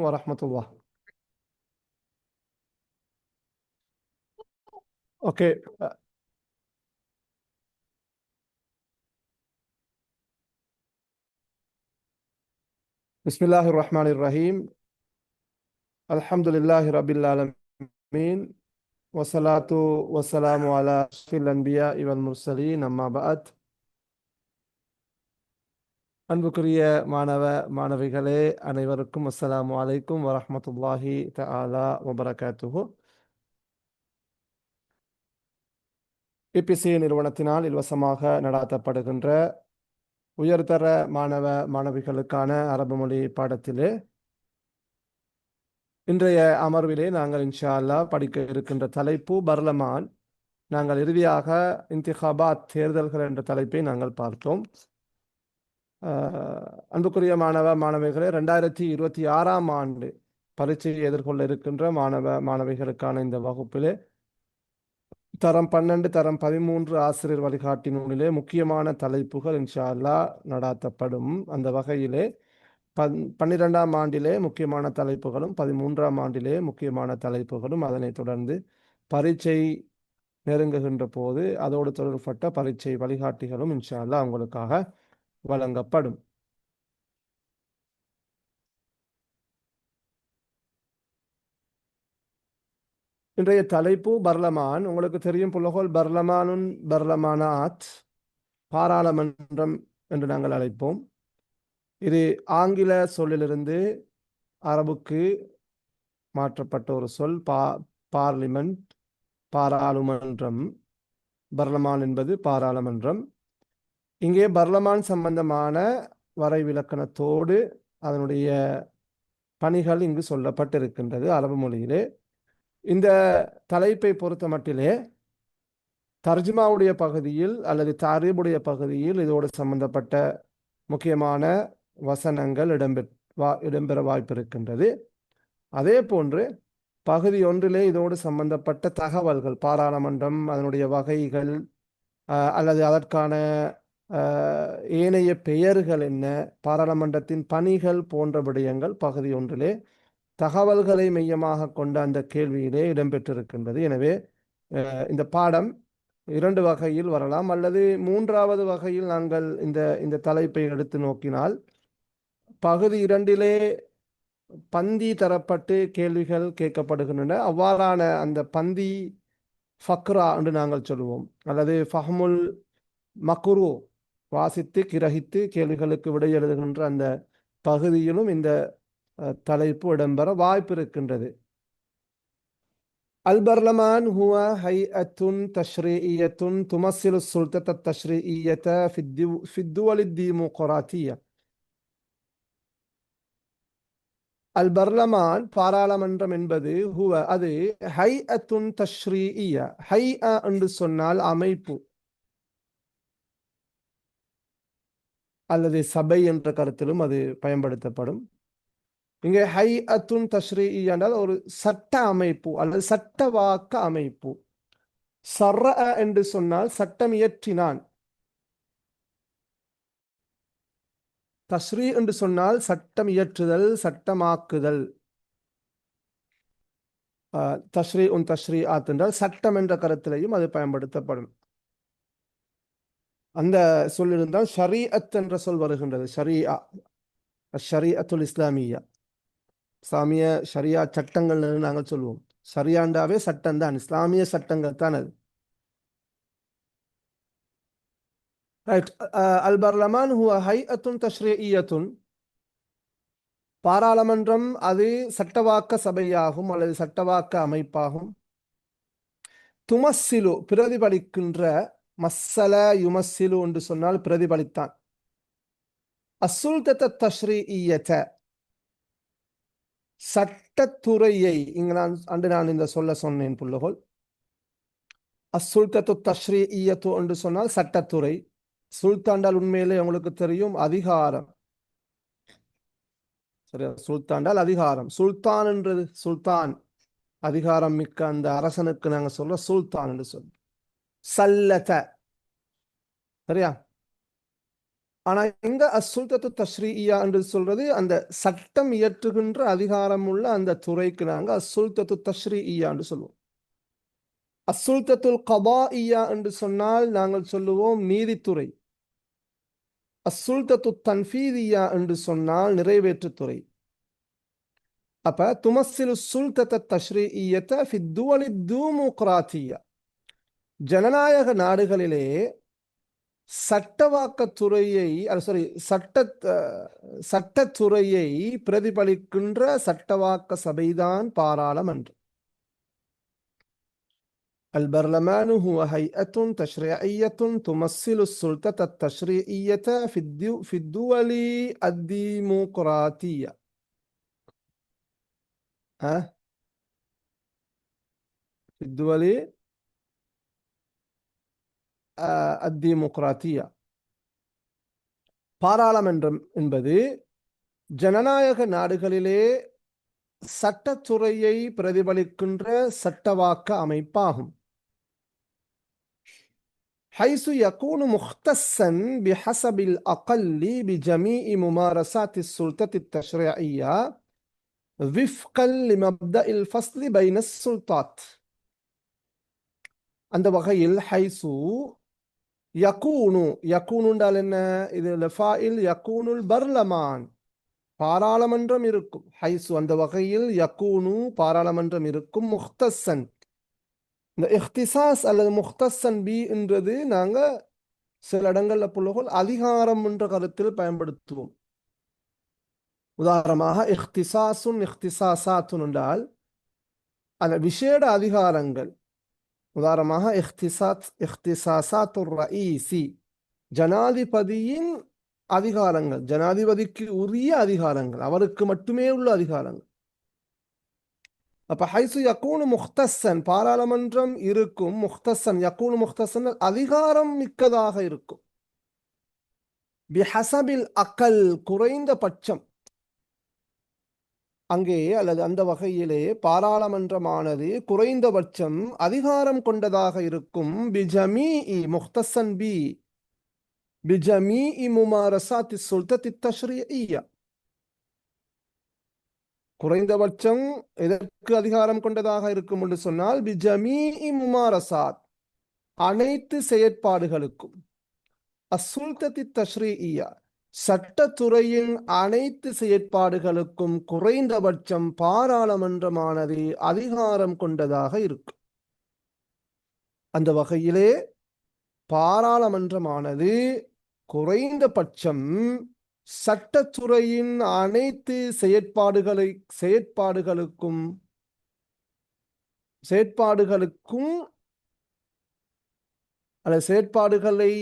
வரஹ்மத்துல்லாஹ். Okay. பிஸ்மில்லாஹிர் ரஹ்மானிர் ரஹீம். அல்ஹம்துலில்லாஹி ரப்பில் ஆலமீன். வஸ்ஸலாத்து வஸ்ஸலாமு அலா அஷ்ரஃபில் அன்பியா வல் முர்சலீன். அம்மா பஅத். அன்புக்குரிய மாணவ மாணவிகளே அனைவருக்கும் அஸ்ஸலாமு அலைக்கும் வரஹ்மத்துல்லாஹி தஆலா வபரகாத்துஹு. EPC நிறுவனத்தினால் இலவசமாக நடாத்தப்படுகின்ற உயர்தர மாணவ மாணவிகளுக்கான அரபு மொழி பாடத்திலே இன்றைய அமர்விலே நாங்கள் இன்ஷா அல்லாஹ் படிக்க இருக்கின்ற தலைப்பு பர்லமான். நாங்கள் இறுதியாக இன்திகாபாத் தேர்தல்கள் என்ற தலைப்பை நாங்கள் பார்த்தோம். அன்புக்குரிய மாணவ மாணவிகளே, 2026ஆம் ஆண்டு பரீட்சையை எதிர்கொள்ள இருக்கின்ற மாணவ மாணவிகளுக்கான இந்த வகுப்பிலே தரம் 12 தரம் 13 ஆசிரியர் வழிகாட்டி நூலிலே முக்கியமான தலைப்புகள் இன்ஷா அல்லாஹ் நடாத்தப்படும். அந்த வகையிலே 12ஆம் ஆண்டிலே முக்கியமான தலைப்புகளும் 13ஆம் ஆண்டிலே முக்கியமான தலைப்புகளும், அதனைத் தொடர்ந்து பரீட்சை நெருங்குகின்ற போது அதோடு தொடர்பட்ட பரீட்சை வழிகாட்டிகளும் இன்ஷா அல்லாஹ் உங்களுக்காக வழங்கப்படும். இன்றைய தலைப்பு பர்லமான். உங்களுக்கு தெரியும் புலகோல் பர்லமானுன் பர்லமானாத், பாராளுமன்றம் என்று நாங்கள் அழைப்போம். இது ஆங்கில சொல்லிலிருந்து அரபுக்கு மாற்றப்பட்ட ஒரு சொல். பார்லிமெண்ட், பாராளுமன்றம். பர்லமான் என்பது பாராளுமன்றம். இங்கே பர்லமான் சம்பந்தமான வரைவிலக்கணத்தோடு அதனுடைய பணிகள் இங்கு சொல்லப்பட்டிருக்கின்றது அரபு மொழியிலே. இந்த தலைப்பை பொறுத்த மட்டிலே தர்ஜுமாவுடைய பகுதியில் அல்லது தாரீபுடைய பகுதியில் இதோடு சம்பந்தப்பட்ட முக்கியமான வசனங்கள் இடம்பெற வாய்ப்பு இருக்கின்றது. அதே போன்று பகுதி 1 இதோடு சம்பந்தப்பட்ட தகவல்கள், பாராளுமன்றம், அதனுடைய வகைகள் அல்லது அதற்கான ஏனைய பெயர்கள் என்ன, பாராளுமன்றத்தின் பணிகள் போன்ற விடயங்கள் பகுதி 1 தகவல்களை மையமாக கொண்ட அந்த கேள்வியிலே இடம்பெற்றிருக்கின்றது. எனவே இந்த பாடம் 2 வகையில் வரலாம், அல்லது 3வது வகையில் நாங்கள் இந்த தலைப்பை எடுத்து நோக்கினால் பகுதி 2 பந்தி தரப்பட்டு கேள்விகள் கேட்கப்படுகின்றன. அவ்வாறான அந்த பந்தி ஃபக்ரா என்று நாங்கள் சொல்லுவோம், அல்லது ஃபஹ்முல் மக்ரு, வாசித்து கிரகித்து கேள்விகளுக்கு விடை எழுதுகின்ற அந்த பகுதியிலும் இந்த தலைப்பு இடம்பெற வாய்ப்பு இருக்கின்றது. البرلمان هو هيئة تشريعية تمثل السلطة التشريعية في الدول الديمقراطية. البرلمان பாராளுமன்றம் என்பது அது ஹைஅத்துன் தஷ்ரீஇய்ய. ஹைஅ என்று சொன்னால் அமைப்பு அல்லது சபை என்ற கருத்திலும் அது பயன்படுத்தப்படும். இங்கே ஹைஅத்துன் தஷ்ரீஇய்ய என்றால் ஒரு சட்ட அமைப்பு அல்லது சட்டவாக்க அமைப்பு. சர்ர என்று சொன்னால் சட்டம் இயற்றினான். தஷ்ரீ என்று சொன்னால் சட்டம் இயற்றுதல், சட்டமாக்குதல். தஷ்ரீ தஷ்ரீஆத் என்றால் சட்டம் என்ற கருத்திலையும் அது பயன்படுத்தப்படும். அந்த சொல்லிருந்தால் ஷரீஅத் என்ற சொல் வருகின்றது. ஷரீஆ, ஷரீஅத்துல் இஸ்லாமியா, இஸ்லாமிய ஷரியா சட்டங்கள் நாங்கள் சொல்லுவோம். ஷரியாண்டாவே சட்டம் தான், இஸ்லாமிய சட்டங்கள் தான் அது. அல்-பர்லமான் ஹுவ ஹைஅத்துன் தஷ்ரீஇய்யத்துன். பாராளுமன்றம் அது சட்டவாக்க சபையாகும் அல்லது சட்டவாக்க அமைப்பாகும். துமஸ்ஸிலு பிரதிபலிக்கின்ற, மஸ்ஸல யுமஸ்ஸிலு என்று சொன்னால் பிரதிபலித்தான். அஸ்ஸுல்தத்த தஷ்ரீஇய்யத, சட்டத்துறையை. இங்கு நான் இந்த சொல்ல சொன்னேன் புள்ளகோல். அஸ்ஸுல்தத்து தஷ்ரீஇய்யத்து என்று சொன்னால் சட்டத்துறை. சுல்தாண்டால் உண்மையிலே உங்களுக்கு தெரியும் அதிகாரம். சரியா? சுல்தாண்டால் அதிகாரம். சுல்தான் என்றது சுல்தான், அதிகாரம் மிக்க அந்த அரசனுக்கு நாங்கள் சொல்ற சுல்தான் என்று சொல்றோம். சல்லத, சரியா? ஆனா இங்க அஸ்ஸுல்தத்து தஷ்ரீஇய்யா என்று சொல்றது அந்த சட்டம் இயற்றுகின்ற அதிகாரம் உள்ள அந்த துறைக்கு நாங்க அஸ்ஸுல்தத்து தஷ்ரீஇய்யா என்று சொல்லுவோம். அஸ்ஸுல்தத்துல் கதாஇய்யா என்று சொன்னால் நாங்கள் சொல்லுவோம் நீதித்துறை. அஸ்ஸுல்தத்து தன்ஃபீதிய்யா என்று சொன்னால் நிறைவேற்றுத்துறை. அப்ப துமஸ்ஸிலு சுல்தத்த தஷ்ரீஇய்யத ஃபி துவலி தூமுக்ராத்தியா, ஜனநாயக நாடுகளிலே சட்டவாக்கத்துறையை சாரி சட்டத்துறையை பிரதிபலிக்கின்ற சட்டவாக்க சபைதான் பாராளுமன்றம். البرلمان هو هيئة تشريعية تمثل السلطة التشريعية في الدول الديمقراطية. في الدول الديمقراطية. பாராளுமன்றம் என்பது ஜனநாயக நாடுகளிலே சட்டத்துறையை பிரதிபலிக்கின்ற சட்டவாக்க அமைப்பாகும். حيث يكون مختصا بحسب الأقل بجميع ممارسات السلطة التشريعية وفقا لمبدأ الفصل بين السلطات. அந்த வகையில் ஹைசு யகூனு, யகூனு என்றால் என்ன? இது ஃபாயில் யகூனுல் பர்லமான், பாராளுமன்றம் இருக்கும். ஹைசு அந்த வகையில் யகூனு பாராளுமன்றம் இருக்கும். முஹ்தஸன், இந்த இஹ்திசாஸ் அல்லது முஹ்தஸன் பி என்றது நாங்க சில இடங்கள்ல புள்ளகோல் அதிகாரம் என்ற கருத்தில் பயன்படுத்துவோம். உதாரணமாக இஹ்திசாசுன் இஹ்திசாசாத்துன் என்றால் அந்த விசேட அதிகாரங்கள். உதாரணமாக இஹ்திசாசாத்துர் ரஈசி, ஜனாதிபதியின் அதிகாரங்கள், ஜனாதிபதிக்கு உரிய அதிகாரங்கள், அவருக்கு மட்டுமே உள்ள அதிகாரங்கள். அப்ப ஹைசு யகூனு முஹ்தஸன், பாராளுமன்றம் இருக்கும். முஹ்தஸன், யகூனு முஹ்தஸன் அதிகாரம் மிக்கதாக இருக்கும். பிஹசபில் அக்கல், குறைந்தபட்சம். அங்கே அல்லது அந்த வகையிலே பாராளுமன்றமானது குறைந்தபட்சம் அதிகாரம் கொண்டதாக இருக்கும். பிஜமீஇ முஹ்தஸன் பி பிஜமீஇ முமாரசாத்தி சுல்தத்தி தஷ்ரீஇய்யா, குறைந்தபட்சம் எதற்கு அதிகாரம் கொண்டதாக இருக்கும் என்று சொன்னால் பிஜமீஇ முமாரசாத், அனைத்து செயற்பாடுகளுக்கும். அசுல்தத்தி தஷ்ரீஇய்யா, சட்டத்துறையின் அனைத்து செயற்பாடுகளுக்கும் குறைந்தபட்சம் பாராளுமன்றமானது அதிகாரம் கொண்டதாக இருக்கும். அந்த வகையிலே பாராளுமன்றமானது குறைந்தபட்சம் சட்டத்துறையின் அனைத்து செயற்பாடுகளுக்கும் அல்லது செயற்பாடுகளை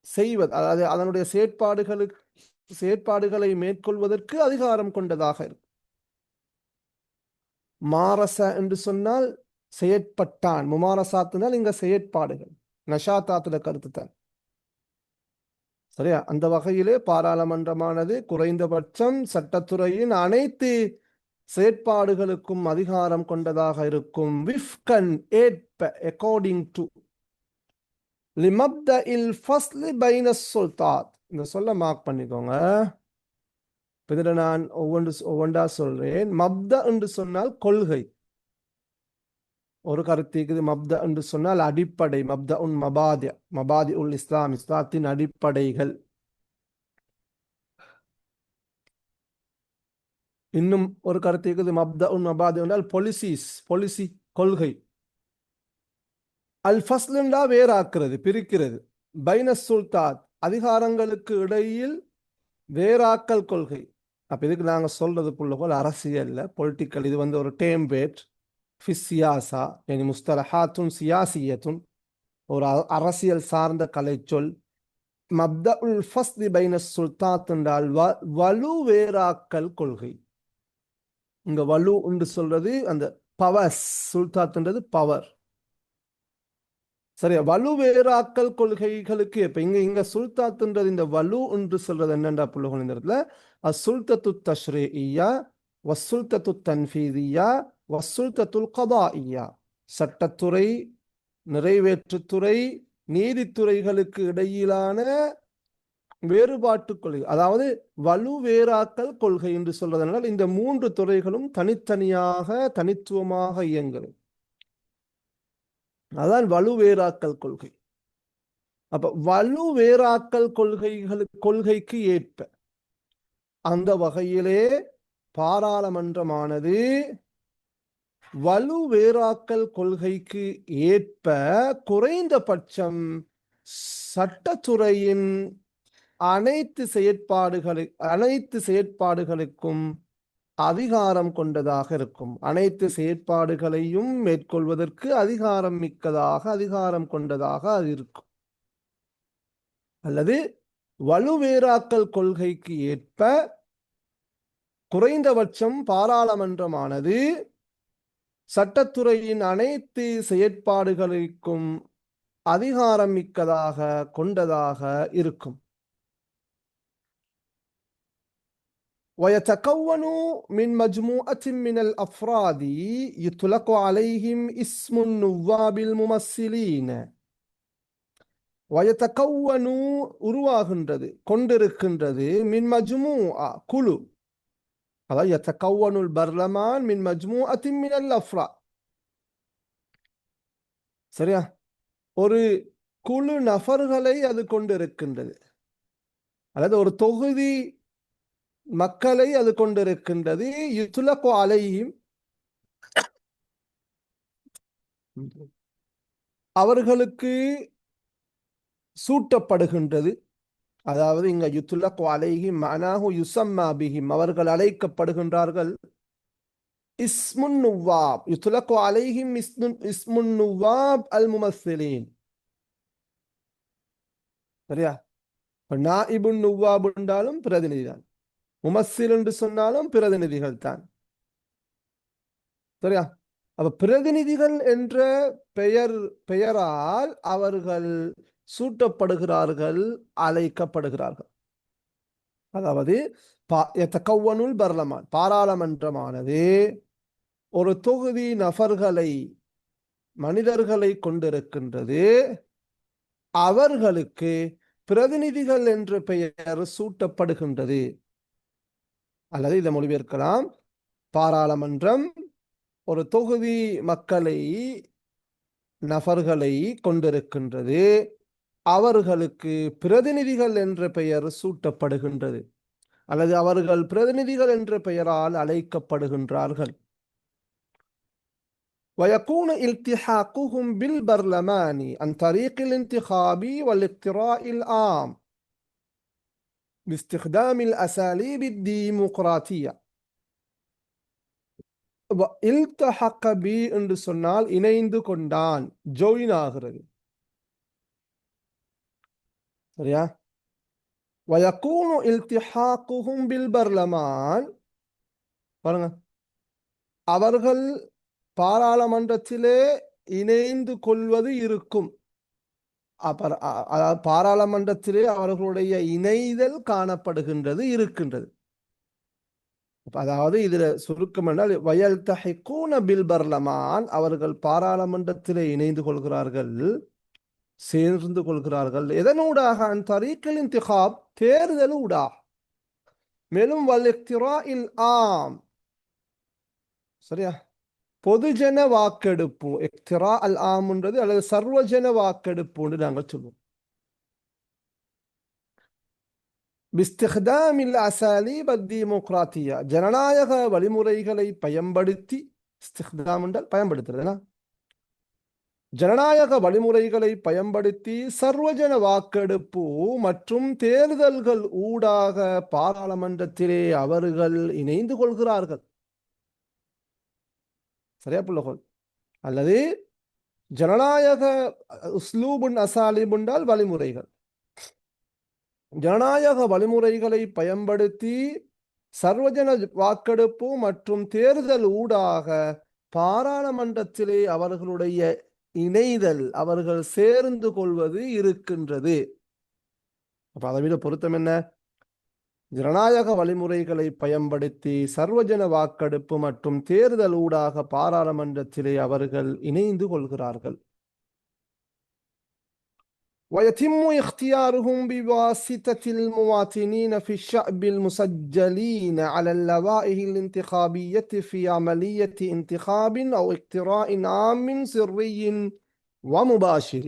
செய்வது, அதாவது அதனுடைய செயற்பாடுகளை மேற்கொள்வதற்கு அதிகாரம் கொண்டதாக இருக்கும். மாரச என்று சொன்னால் செயற்பட்டான், முமாரசாத்தினால் இங்க செயற்பாடுகள், நஷாத்தாத்துல கருத்து தான். சரியா? அந்த வகையிலே பாராளுமன்றமானது குறைந்தபட்சம் சட்டத்துறையின் அனைத்து செயற்பாடுகளுக்கும் அதிகாரம் கொண்டதாக இருக்கும். விஃப்கன், ஏற்ப, அக்கார்டிங் டு லிமப்தஇல் ஃபஸ்லி பைன சுல்தாத். இந்த சொல்ல மார்க் பண்ணிக்கோங்க. இதில் நான் ஒவ்வொன்றா சொல்றேன். மப்த என்று சொன்னால் கொள்கை, ஒரு கருத்துக்கு மப்த என்று சொன்னால் அடிப்படை. மப்த உன் மபாதி, மபாதி உல் இஸ்லாம், இஸ்லாத்தின் அடிப்படைகள். இன்னும் ஒரு கருத்துக்கு மப்த உன் மபாதி என்றால் பொலிசிஸ், பொலிசி, கொள்கை. அல் ஃபஸ்லுண்டா வேறாக்குறது, பிரிக்கிறது. பைன சுல்தாத், அதிகாரங்களுக்கு இடையில் வேறாக்கல் கொள்கை. அப்ப இதுக்கு நாங்க சொல்றது புள்ள போல் அரசியல்ல பொலிட்டிக்கல், இது ஒரு டேம்பேட் ஃபிஸ்ஸியாசா, yani முஸ்தலஹாத்துன் சியாசியத்துன், ஒரு அரசியல் சார்ந்த கலைச்சொல். மப்த உல் ஃபஸ்லி பைன சுல்தாத் என்றால் வலு வேறாக்கல் கொள்கை. இங்க வலு என்று சொல்றது அந்த பவர்ஸ், சுல்தாத்ன்றது பவர். சரியா? வலு வேறாக்கல் கொள்கைகளுக்கு இப்ப இங்க சுல்தாத்ன்றது இந்த வலு என்று சொல்றது என்னென்றா புள்ளகள் இந்த இடத்துல அசுல்தத்து தஷ்ரீஇய்யா வசுல்தத்து தன்ஃபீதிய்யா வசுல்தத்துல் கதாஇய்யா, சட்டத்துறை, நிறைவேற்றுத்துறை, நீதித்துறைகளுக்கு இடையிலான வேறுபாட்டு கொள்கை, அதாவது வலுவேறாக்கல் கொள்கை என்று சொல்வதனால் இந்த மூன்று துறைகளும் தனித்தனியாக தனித்துவமாக இயங்குது. அதான் வலுவேறாக்கல் கொள்கை. அப்ப வலுவேறாக்கல் கொள்கைக்கு ஏற்ப அந்த வகையிலே பாராளுமன்றமானது வலுவேறாக்கல் கொள்கைக்கு ஏற்ப குறைந்தபட்சம் சட்டத்துறையின் அனைத்து செயற்பாடுகளுக்கும் அதிகாரம் கொண்டதாக இருக்கும். அனைத்து செயற்பாடுகளையும் மேற்கொள்வதற்கு அதிகாரம் மிக்கதாக, அதிகாரம் கொண்டதாக அது இருக்கும். அல்லது வலுவேறாக்கல் கொள்கைக்கு ஏற்ப குறைந்தபட்சம் பாராளுமன்றமானது சட்டத்துறையின் அனைத்து செயற்பாடுகளுக்கும் அதிகாரம் மிக்கதாக கொண்டதாக இருக்கும். ويتكون من مجموعة من الأفراد يطلق عليهم اسم النواب الممثلين. ويتكون உருவாகின்றது, கொண்டிருக்கின்றது, மின் மஜ்மூஆ குழு, அதாவது يتكون البرلمان من مجموعة من الأفراد. சரியா? ஒரு குழு நபர்களை அது கொண்டிருக்கின்றது, அல்லது ஒரு தொகுதி மக்களை அது கொண்டிருக்கின்றது. யுத்லகு அலைஹிம், அவர்களுக்கு சூட்டப்படுகின்றது. அதாவது இங்க யுத்லகு அலைஹிம் மஅனாஹு யுஸம்மா பிஹிம், அவர்கள் அழைக்கப்படுகின்றார்கள். இஸ்முன் நுவாப், யுத்லகு அலைஹிம் இஸ்முன் நுவாப் அல் முமஸ்ஸிலீன். சரியா? நாயிபுன் நுவாப் என்றாலும் பிரதிநிதி தான், முமஸ்ஸில் என்று சொன்னாலும் பிரதிநிதிகள் தான். சரியா? அப்ப பிரதிநிதிகள் என்ற பெயரால் அவர்கள் சூட்டப்படுகிறார்கள், அழைக்கப்படுகிறார்கள். அதாவது யதகவ்வனுல் பர்லமான், பாராளுமன்றமானது ஒரு தொகுதி நபர்களை, மனிதர்களை கொண்டிருக்கின்றது. அவர்களுக்கு பிரதிநிதிகள் என்ற பெயர் சூட்டப்படுகின்றது. அல்லது இதை மொழிபெயர்க்கலாம், பாராளுமன்றம் ஒரு தொகுதி மக்களை, நபர்களை கொண்டிருக்கின்றது. அவர்களுக்கு பிரதிநிதிகள் என்ற பெயர் சூட்டப்படுகின்றது, அல்லது அவர்கள் பிரதிநிதிகள் என்ற பெயரால் அழைக்கப்படுகின்றார்கள். ويكون التحاقهم بالبرلمان عن طريق الانتخاب والاقتراع العام باستخدام الأساليب الديمقراطية. இல்தஹக பி என்று சொன்னால் இணைந்து கொண்டான், ஜாயின் ஆகிறது. சரியா? ويكون التحاقهم بالبرلمان, பாருங்க, அவர்கள் பாராளுமன்றத்திலே இணைந்து கொள்வது இருக்கும். பாராளுமன்றத்திலே அவர்களுடைய இணைதல் காணப்படுகின்றது, இருக்கின்றது. அதாவது இதுல சுருக்கம் என்றால் வயல்தஹிகூன பில் பர்லமான், அவர்கள் பாராளுமன்றத்திலே இணைந்து கொள்கிறார்கள், சேர்ந்து கொள்கிறார்கள். எதனூடாக? அன் தரீக்கில் இன்திகாப், தேர்தல் ஊடாக. மேலும் வல் இக்திராஇல் ஆம், சரியா, பொதுஜன வாக்கெடுப்பு, இக்திரா அல் ஆம்ன்றது, அல்லது சர்வஜன வாக்கெடுப்பு நாங்கள் சொல்லுவோம். பிஸ்திக்தாமில் அஸாலீப் அத்-டீமோக்ராத்தியா, ஜனநாயக வழிமுறைகளை பயன்படுத்தி, இஸ்திக்தாம் என்றால் பயன்படுத்துறதுனா, ஜனநாயக வழிமுறைகளை பயன்படுத்தி சர்வஜன வாக்கெடுப்பு மற்றும் தேர்தல்கள் ஊடாக பாராளுமன்றத்திலே அவர்கள் இணைந்து கொள்கிறார்கள். சரியா புள்ளகோல்? அல்லது ஜனநாயக உஸ்லூபுன் அசாலிப் என்றால் வழிமுறைகள், ஜனநாயக வழிமுறைகளை பயன்படுத்தி சர்வஜன வாக்கெடுப்பு மற்றும் தேர்தல் ஊடாக பாராளுமன்றத்திலே அவர்களுடைய இணைதல், அவர்கள் சேர்ந்து கொள்வது இருக்கின்றது. அப்ப அதை விட பொருத்தம் என்ன? ஜனநாயக வழிமுறைகளை பயன்படுத்தி சர்வஜன வாக்கெடுப்பு மற்றும் தேர்தல் ஊடாக பாராளுமன்றத்திலே அவர்கள் இணைந்து கொள்கிறார்கள். ويتم اختيارهم بواسطة المواطنين في الشعب المسجلين على اللوائح الانتخابية في عملية انتخاب أو اقتراء عام سري ومباشر.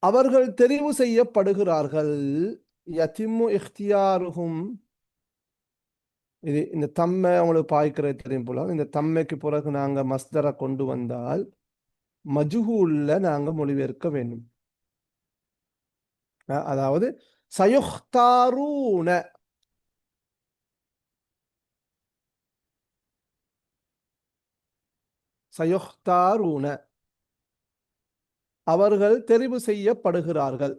அவர்கள் தெரிவு செய்யப்படுகிறார்கள். யதிம்மு இख्तियारुहुம், இது இந்த தம்மை அவங்களுக்கு பாய்க்கிறது தெரியும் போல. இந்த தம்மைக்கு பிறகு நாங்க மஸ்தரை கொண்டு வந்தால் மஜ்ஹூல்ல நாங்க மொழிபெயர்க்க வேண்டும். அதாவது சயுக்தாரூன, சயுக்தாரூன அவர்கள் தெரிவு செய்யப்படுகிறார்கள்.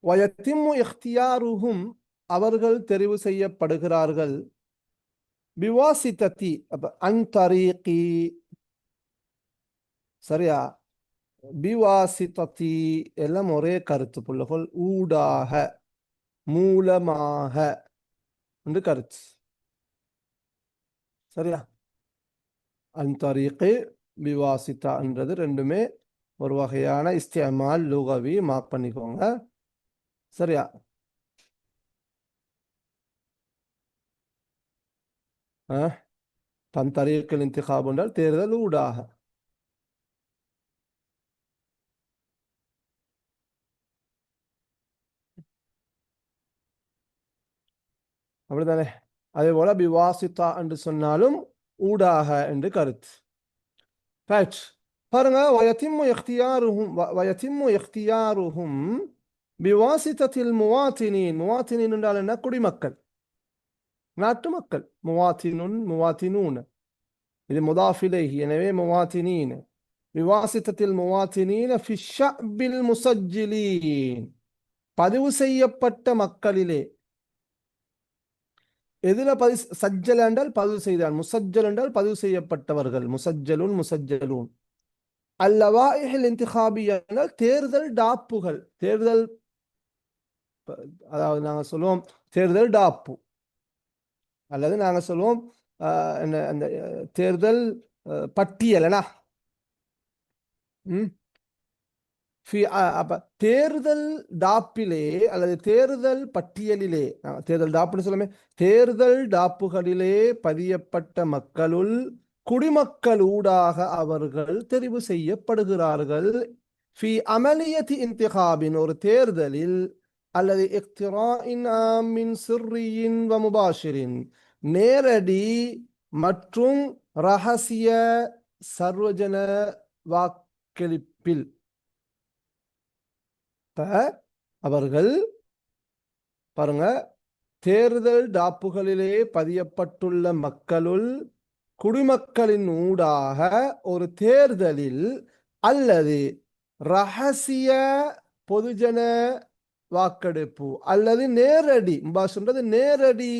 வயத்திம்மு இख्तियारुहुம் அவர்கள் தெரிவு செய்யப்படுகிறார்கள். பிவாசித்ததி, அப்ப அன்தரீகி, சரியா? பிவாசித்ததி எல்லாம் ஒரே கருத்து புள்ளகள். ஊடாக, மூலமாக என்று கருத்து, சரியா? அன்தரீகி பிவாசித்தா என்றது ரெண்டுமே ஒரு வகையான இஸ்திமால் லுகவி, மார்க் பண்ணிக்கோங்க, சரியா? தன் தரீக்கில் இன்திகாப் என்றால் தேர்தல் ஊடாக. அப்படித்தானே? அதே போல பிவாசித்தா என்று சொன்னாலும் ஊடாக என்று கருத்து. ரைட், பாருங்க. வயத்திம்மு இख्तियारुहुம், வயத்திம்மு இख्तियारुहुம் பிவாசித்தத்தில் முவாத்தினீன். முவாத்தினீன் என்றால் என்ன? குடிமக்கள், நாட்டு மக்கள். முவாத்தினுன், முவாத்தினூன், இது முதாஃப் இலைஹி. எனவே முவாத்தினீன். பிவாசித்தத்தில் முவாத்தினீன் ஃபி ஷஅபில் முஸஜ்ஜிலீன், பதிவு செய்யப்பட்ட மக்களிலே. எதுல பதிவு? சஜ்ஜல் என்றால் பதிவு செய்தான், முசஜ்ஜல் என்றால் பதிவு செய்யப்பட்டவர்கள். முசஜ்ஜலுன், முசஜ்ஜலூன். அல்லவாயிஹில் இன்திகாபியா என்றால் தேர்தல் டாப்புகள். தேர்தல், அதாவது நாங்கள் சொல்லுவோம் தேர்தல் டாப்பு, அல்லது நாங்கள் சொல்லுவோம் என்ன, அந்த தேர்தல் பட்டியலனா. அப்ப தேர்தல் டாப்பிலே அல்லது தேர்தல் பட்டியலிலே, தேர்தல் டாப்புன்னு சொல்லுமே, தேர்தல் டாப்புகளிலே பதியப்பட்ட மக்களுள் குடிமக்களூடாக அவர்கள் தெரிவு செய்யப்படுகிறார்கள். ஃபி அமலியத்தி இன்திகாபின், ஒரு தேர்தலில், அல்லது இக்திராஇன் ஆமின் சிர்ரியின் வ முபாஷிரின், நேரடி மற்றும் ரகசிய சர்வஜன வாக்களிப்பில். அவர்கள் பாருங்க, தேர்தல் டாப்புகளிலே பதியப்பட்டுள்ள மக்களுள் குடிமக்களின் ஊடாக ஒரு தேர்தலில் அல்லது ரகசிய பொதுஜன வாக்கெடுப்பு அல்லது நேரடி, சொல்றது நேரடி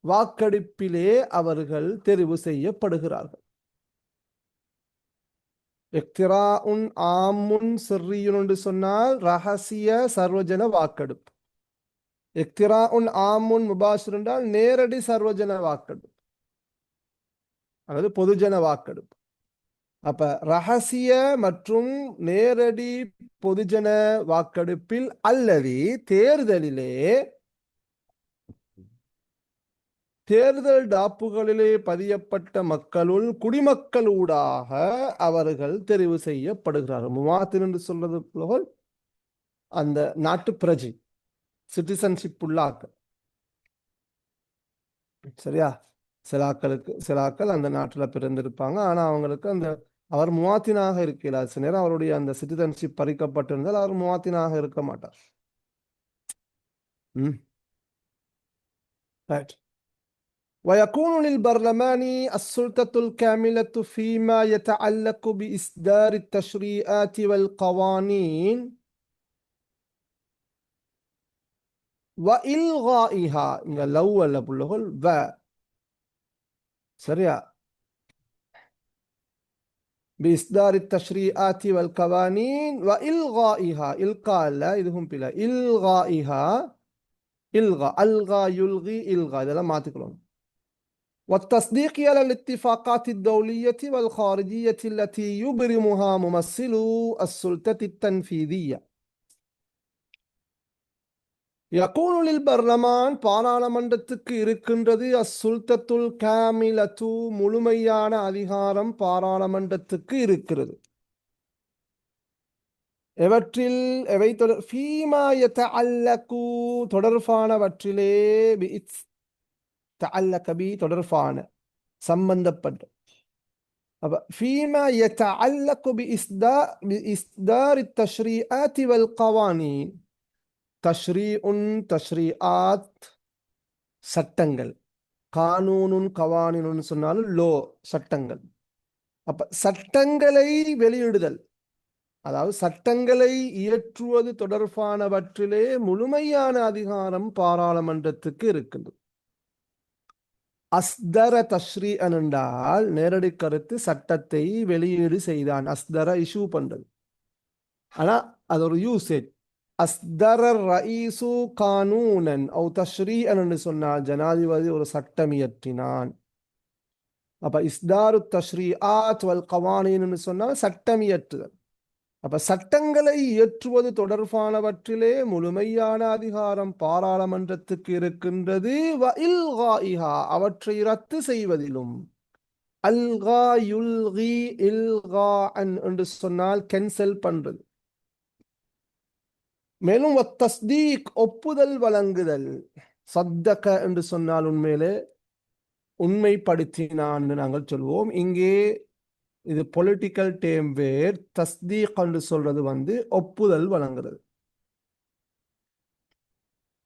வாக்கெடுப்பிலே அவர்கள் தெரிவு செய்யப்படுகிறார்கள். இக்திராஉன் ஆமுன் சிர்ரியுன் என்று சொன்னால் ரகசிய சர்வஜன வாக்கெடுப்பு. இக்திராஉன் ஆமுன் முபாஷிர் என்றால் நேரடி சர்வஜன வாக்கெடுப்பு அல்லது பொதுஜன வாக்கெடுப்பு. அப்ப ரகசிய மற்றும் நேரடி பொதுஜன வாக்கெடுப்பில் அல்லது தேர்தலிலே, தேர்தல் டாப்புகளிலே பதியப்பட்ட மக்களுள் குடிமக்களூடாக அவர்கள் தெரிவு செய்யப்படுகிறார்கள். முவாத்தின் என்று சொல்றது போல அந்த நாட்டு பிரஜை, சிட்டிசன்ஷிப் உள்ளாக்கள், சரியா? சிலாக்கள் அந்த நாட்டில் பிறந்திருப்பாங்க, ஆனா அவங்களுக்கு அந்த அவர் முவாத்தினாக இருக்கல. சில நேரம் அவருடைய அந்த சிட்டிசன்ஷிப் பறிக்கப்பட்டிருந்தால் அவர் முவாத்தினாக இருக்க மாட்டார். ரைட். ويكون للبرلمان السلطة الكاملة فيما يتعلق بإصدار التشريعات والقوانين وإلغائها. இங்க லவ் அல்ல புள்ளகள், வ, சரியா? بإصدار التشريعات والقوانين وإلغائها. إلقاء لا، இதுவும் பில. إلغائها، إلغاء، ألغى، يلغي، إلغاء، இதெல்லாம் மாத்திக்கலாம். والتصديق على الاتفاقات الدولية والخارجية التي يبرمها ممثلو السلطة التنفيذية. يكون للبرلمان பாராளுமன்றத்துக்கு இருக்கின்றது அஸ்ஸுல்தத்துல் காமிலத்து முழுமையான அதிகாரம் பாராளுமன்றத்துக்கு இருக்கிறது. எவற்றில் எவை ஃபீமா யதஅல்லகு தொடர்பானவற்றிலே தஅல்லக பி தொடர்பான சம்பந்தப்பட்ட அப்ப ஃபீமா யதஅல்லகு بإصدار التشريعات والقوانين தஷ்ரீஉன் தஷ்ரீஆத் சட்டங்கள் கானூனுன் கவானினுன்னு சொன்னாலும் லோ சட்டங்கள். அப்ப சட்டங்களை வெளியிடுதல் அதாவது சட்டங்களை இயற்றுவது தொடர்பானவற்றிலே முழுமையான அதிகாரம் பாராளுமன்றத்துக்கு இருக்கின்றது. அஸ்தர தஸ்ரீ என்றால் நேரடி கருத்து சட்டத்தை வெளியீடு செய்தான். அஸ்தர இஷ்யூ பண்றது. ஆனா அது ஒரு யூசேஜ். அஸ்தர ரயீசு கானூனன் அவு தஸ்ரீஅன் என்று சொன்னால் ஜனாதிபதி ஒரு சட்டம் இயற்றினான். அப்ப இஸ்தாரு தஸ்ரீஆத் வல் கவானீன் சொன்னால் சட்டம் இயற்றுதல். அப்ப சட்டங்களை இயற்றுவது தொடர்பானவற்றிலே முழுமையான அதிகாரம் பாராளுமன்றத்துக்கு இருக்கின்றது. வ இல்காஇஹா அவற்றை ரத்து செய்வதிலும். அல்கா யுல்கி இல்காஅன் என்று சொன்னால் கேன்சல் பண்றது. மேலும் தஸ்தீக் ஒப்புதல் வழங்குதல். சத்தக என்று சொன்னால் உண்மையிலே உண்மைப்படுத்தினான் நாங்கள் சொல்வோம். இங்கே இது பொலிட்டிக்கல் டேம் வேர். தஸ்தீக் என்று சொல்றது ஒப்புதல் வழங்குறது.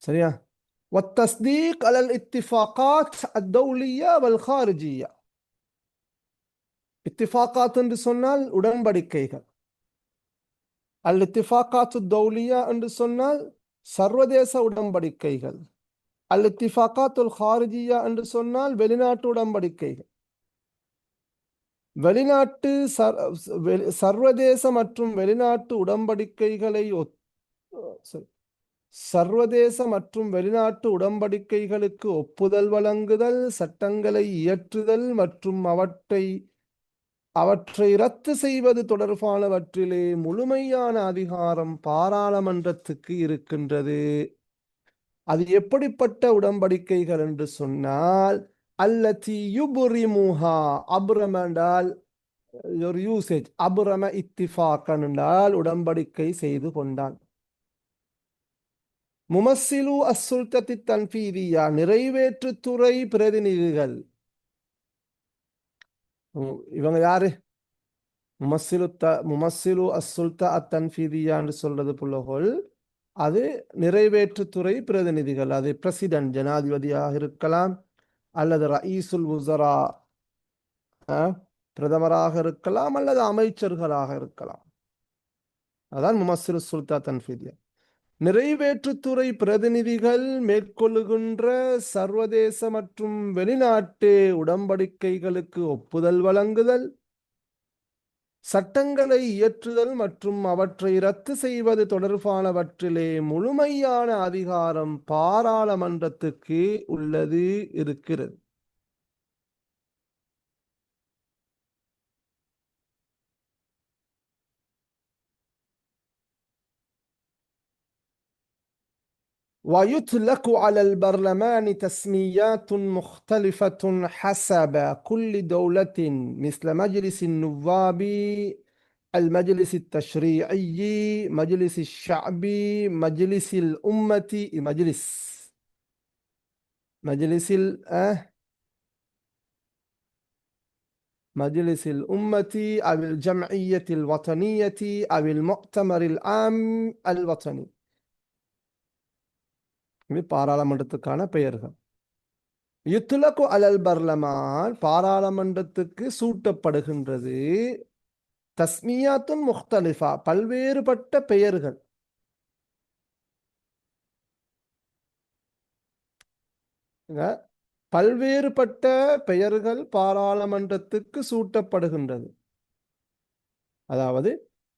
சரியா? والتصديق على الاتفاقات الدولية والخارجية. اتفاقات என்று சொன்னால் உடன்படிக்கைகள். அல் இத்திஃபாகாத்து தௌலியா என்று சொன்னால் சர்வதேச உடன்படிக்கைகள். அல் இத்திஃபாகாத்துல் ஹாரிஜியா என்று சொன்னால் வெளிநாட்டு உடன்படிக்கைகள். வெளிநாட்டு சர்வதேச மற்றும் வெளிநாட்டு உடன்படிக்கைகளை சர்வதேச மற்றும் வெளிநாட்டு உடன்படிக்கைகளுக்கு ஒப்புதல் வழங்குதல், சட்டங்களை இயற்றுதல் மற்றும் அவற்றை ரத்து செய்வது தொடர்பானவற்றிலே முழுமையான அதிகாரம் பாராளுமன்றத்துக்கு இருக்கின்றது. அது எப்படிப்பட்ட உடன்படிக்கைகள் என்று சொன்னால் அல்லதி யுப்ரிமுஹா அப்ரம என்றால் ஒரு யூசேஜ். அப்ரம இத்திஃபாகன் என்றால் உடன்படிக்கை செய்து கொண்டான். முமஸ்ஸிலு அஸ்ஸுல்தத்தி தன்ஃபீதியா நிறைவேற்றுத்துறை பிரதிநிதிகள். இவங்க யாரு? முமஸ்ஸிலு அஸ்ஸுல்தா அத்தன்ஃபீதியான்னு சொல்றது புள்ளகோல். அது நிறைவேற்றுத்துறை பிரதிநிதிகள். அது பிரசிடென்ட் ஜனாதிபதியாக இருக்கலாம், அல்லது ரயீசுல் உஸரா பிரதமராக இருக்கலாம், அல்லது அமைச்சர்களாக இருக்கலாம். அதான் முமஸ்ஸிலு சுல்தா தன்ஃபீதியா. நிறைவேற்றுத்துறை பிரதிநிதிகள் மேற்கொள்ளுகின்ற சர்வதேச மற்றும் வெளிநாட்டு உடன்படிக்கைகளுக்கு ஒப்புதல் வழங்குதல், சட்டங்களை இயற்றுதல் மற்றும் அவற்றை ரத்து செய்வது தொடர்பானவற்றிலே முழுமையான அதிகாரம் பாராளுமன்றத்துக்கு உள்ளது இருக்கிறது. ويطلق على البرلمان تسميات مختلفة حسب كل دولة مثل مجلس النواب، المجلس التشريعي، مجلس الشعب، مجلس الأمة، مجلس الأمة أو الجمعية الوطنية أو المؤتمر العام الوطني. பாராளுமன்றத்துக்கான பெயர்கள். யுத்லகு அலல் பர்லமான் பாராளுமன்றத்துக்கு சூட்டப்படுகின்றது. தஸ்மியாத்துன் முக்தலிஃபா பல்வேறுபட்ட பெயர்கள். பல்வேறுபட்ட பெயர்கள் பாராளுமன்றத்துக்கு சூட்டப்படுகின்றது. அதாவது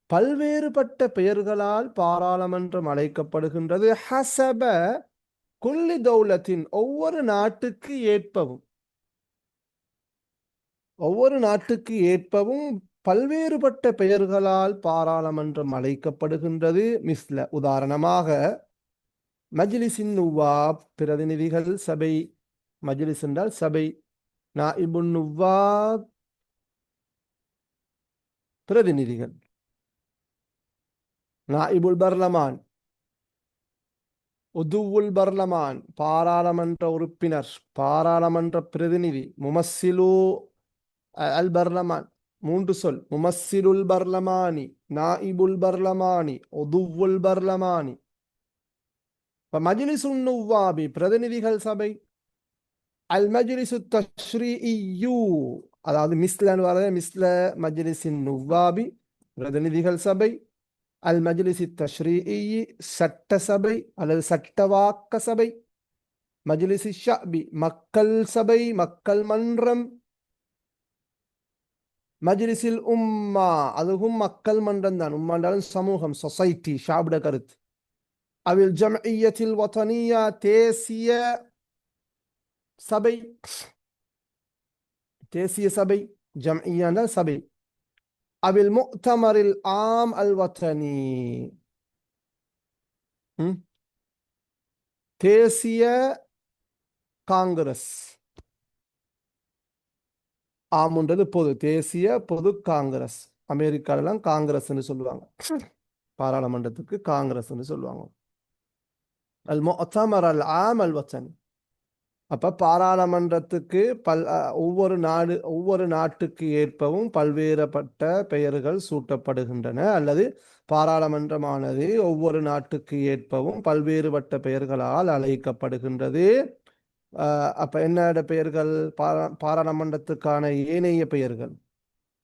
பல்வேறுபட்ட பெயர்களால் பாராளுமன்றம் அழைக்கப்படுகின்றது. ஹசப குல்லி தௌலத்தின் ஒவ்வொரு நாட்டுக்கு ஏற்பவும். ஒவ்வொரு நாட்டுக்கு ஏற்பவும் பல்வேறுபட்ட பெயர்களால் பாராளுமன்றம் அழைக்கப்படுகின்றது. உதாரணமாக மஜ்லிஸின் நுவாப் பிரதிநிதிகள் சபை. மஜ்லிஸ் என்றால் சபை. நாஇபுன் நுவாப் பிரதிநிதிகள். நாஇபுல் பர்லமான் உதுவுல் பர்லமான் பாராளுமன்ற உறுப்பினர், பாராளுமன்ற பிரதிநிதி. முமஸ்ஸிலு அல் பர்லமான் 3 சொல். முமஸ்ஸிலுல் பர்லமானி, நாஇபுல் பர்லமானி, உதுவுல் பர்லமானி. மஜ்லிஸுன் நுவாபி பிரதிநிதிகள் சபை. அல் மஜ்லிஸு தஷ்ரீஇய்யு, அதாவது மிஸ்லன்னு வர மிஸ்ல மஜ்லிஸின் நுவாபி பிரதிநிதிகள் சபை. அல் மஜ்லிஸி தஷ்ரீஇ சட்ட சபை அல்லது சட்டவாக்க சபை. மஜ்லிஸி ஷஅபி மக்கள் சபை, மக்கள் மன்றம். மஜ்லிஸில் உம்மா அதுவும் மக்கள் மன்றம் தான். உம்மாண்டாலும் சமூகம், சொசைட்டி, ஷாபிட கருத்து. அவில் ஜம்இய்யத்தில் வதனியா தேசிய சபை. தேசிய சபை ஜம்இய்யா சபை. அவில் முக்தமரில் ஆம் அல் வத்தனி தேசிய காங்கிரஸ். ஆமுன்றது பொது, தேசிய பொது காங்கிரஸ். அமெரிக்காலாம் காங்கிரஸ்ன்னு சொல்லுவாங்க, பாராளுமன்றத்துக்கு காங்கிரஸ்ன்னு சொல்லுவாங்க. அல் முக்தமர் அல் ஆம் அல் வத்தனி. அப்ப பாராளுமன்றத்துக்கு ஒவ்வொரு நாட்டுக்கு ஏற்பவும் பல்வேறுபட்ட பெயர்கள் சூட்டப்படுகின்றன, அல்லது பாராளுமன்றமானது ஒவ்வொரு நாட்டுக்கு ஏற்பவும் பல்வேறுபட்ட பெயர்களால் அழைக்கப்படுகின்றது. அப்ப என்னோட பெயர்கள்? பாராளுமன்றத்துக்கான ஏனைய பெயர்கள்,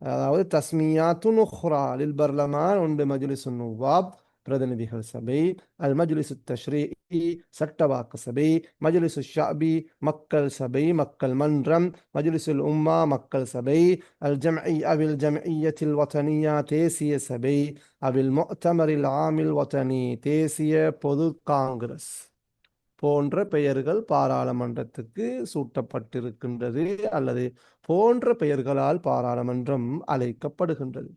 அதாவது தஸ்மியாத்துன் உஹ்ரா லில் பர்லமான் உண்டு. மஜ்லிஸுன் நுவாப் பிரதிநிதிகள் சபை. அல் மஜ்லிஸு தஷ்ரீஇ சட்டவாக்க சபை. மஜ்லிஸு ஷஅபி மக்கள் சபை, மக்கள் மன்றம். மஜ்லிஸுல் உம்மா மக்கள் சபை. அல் ஜம்இ அவில் ஜம்இய்யத்தில் வதனியா தேசிய சபை. அவில் முஅ்தமரில் ஆமில் வதனி தேசிய பொது காங்கிரஸ் போன்ற பெயர்கள் பாராளுமன்றத்துக்கு சூட்டப்பட்டிருக்கின்றது, அல்லது போன்ற பெயர்களால் பாராளுமன்றம் அழைக்கப்படுகின்றது.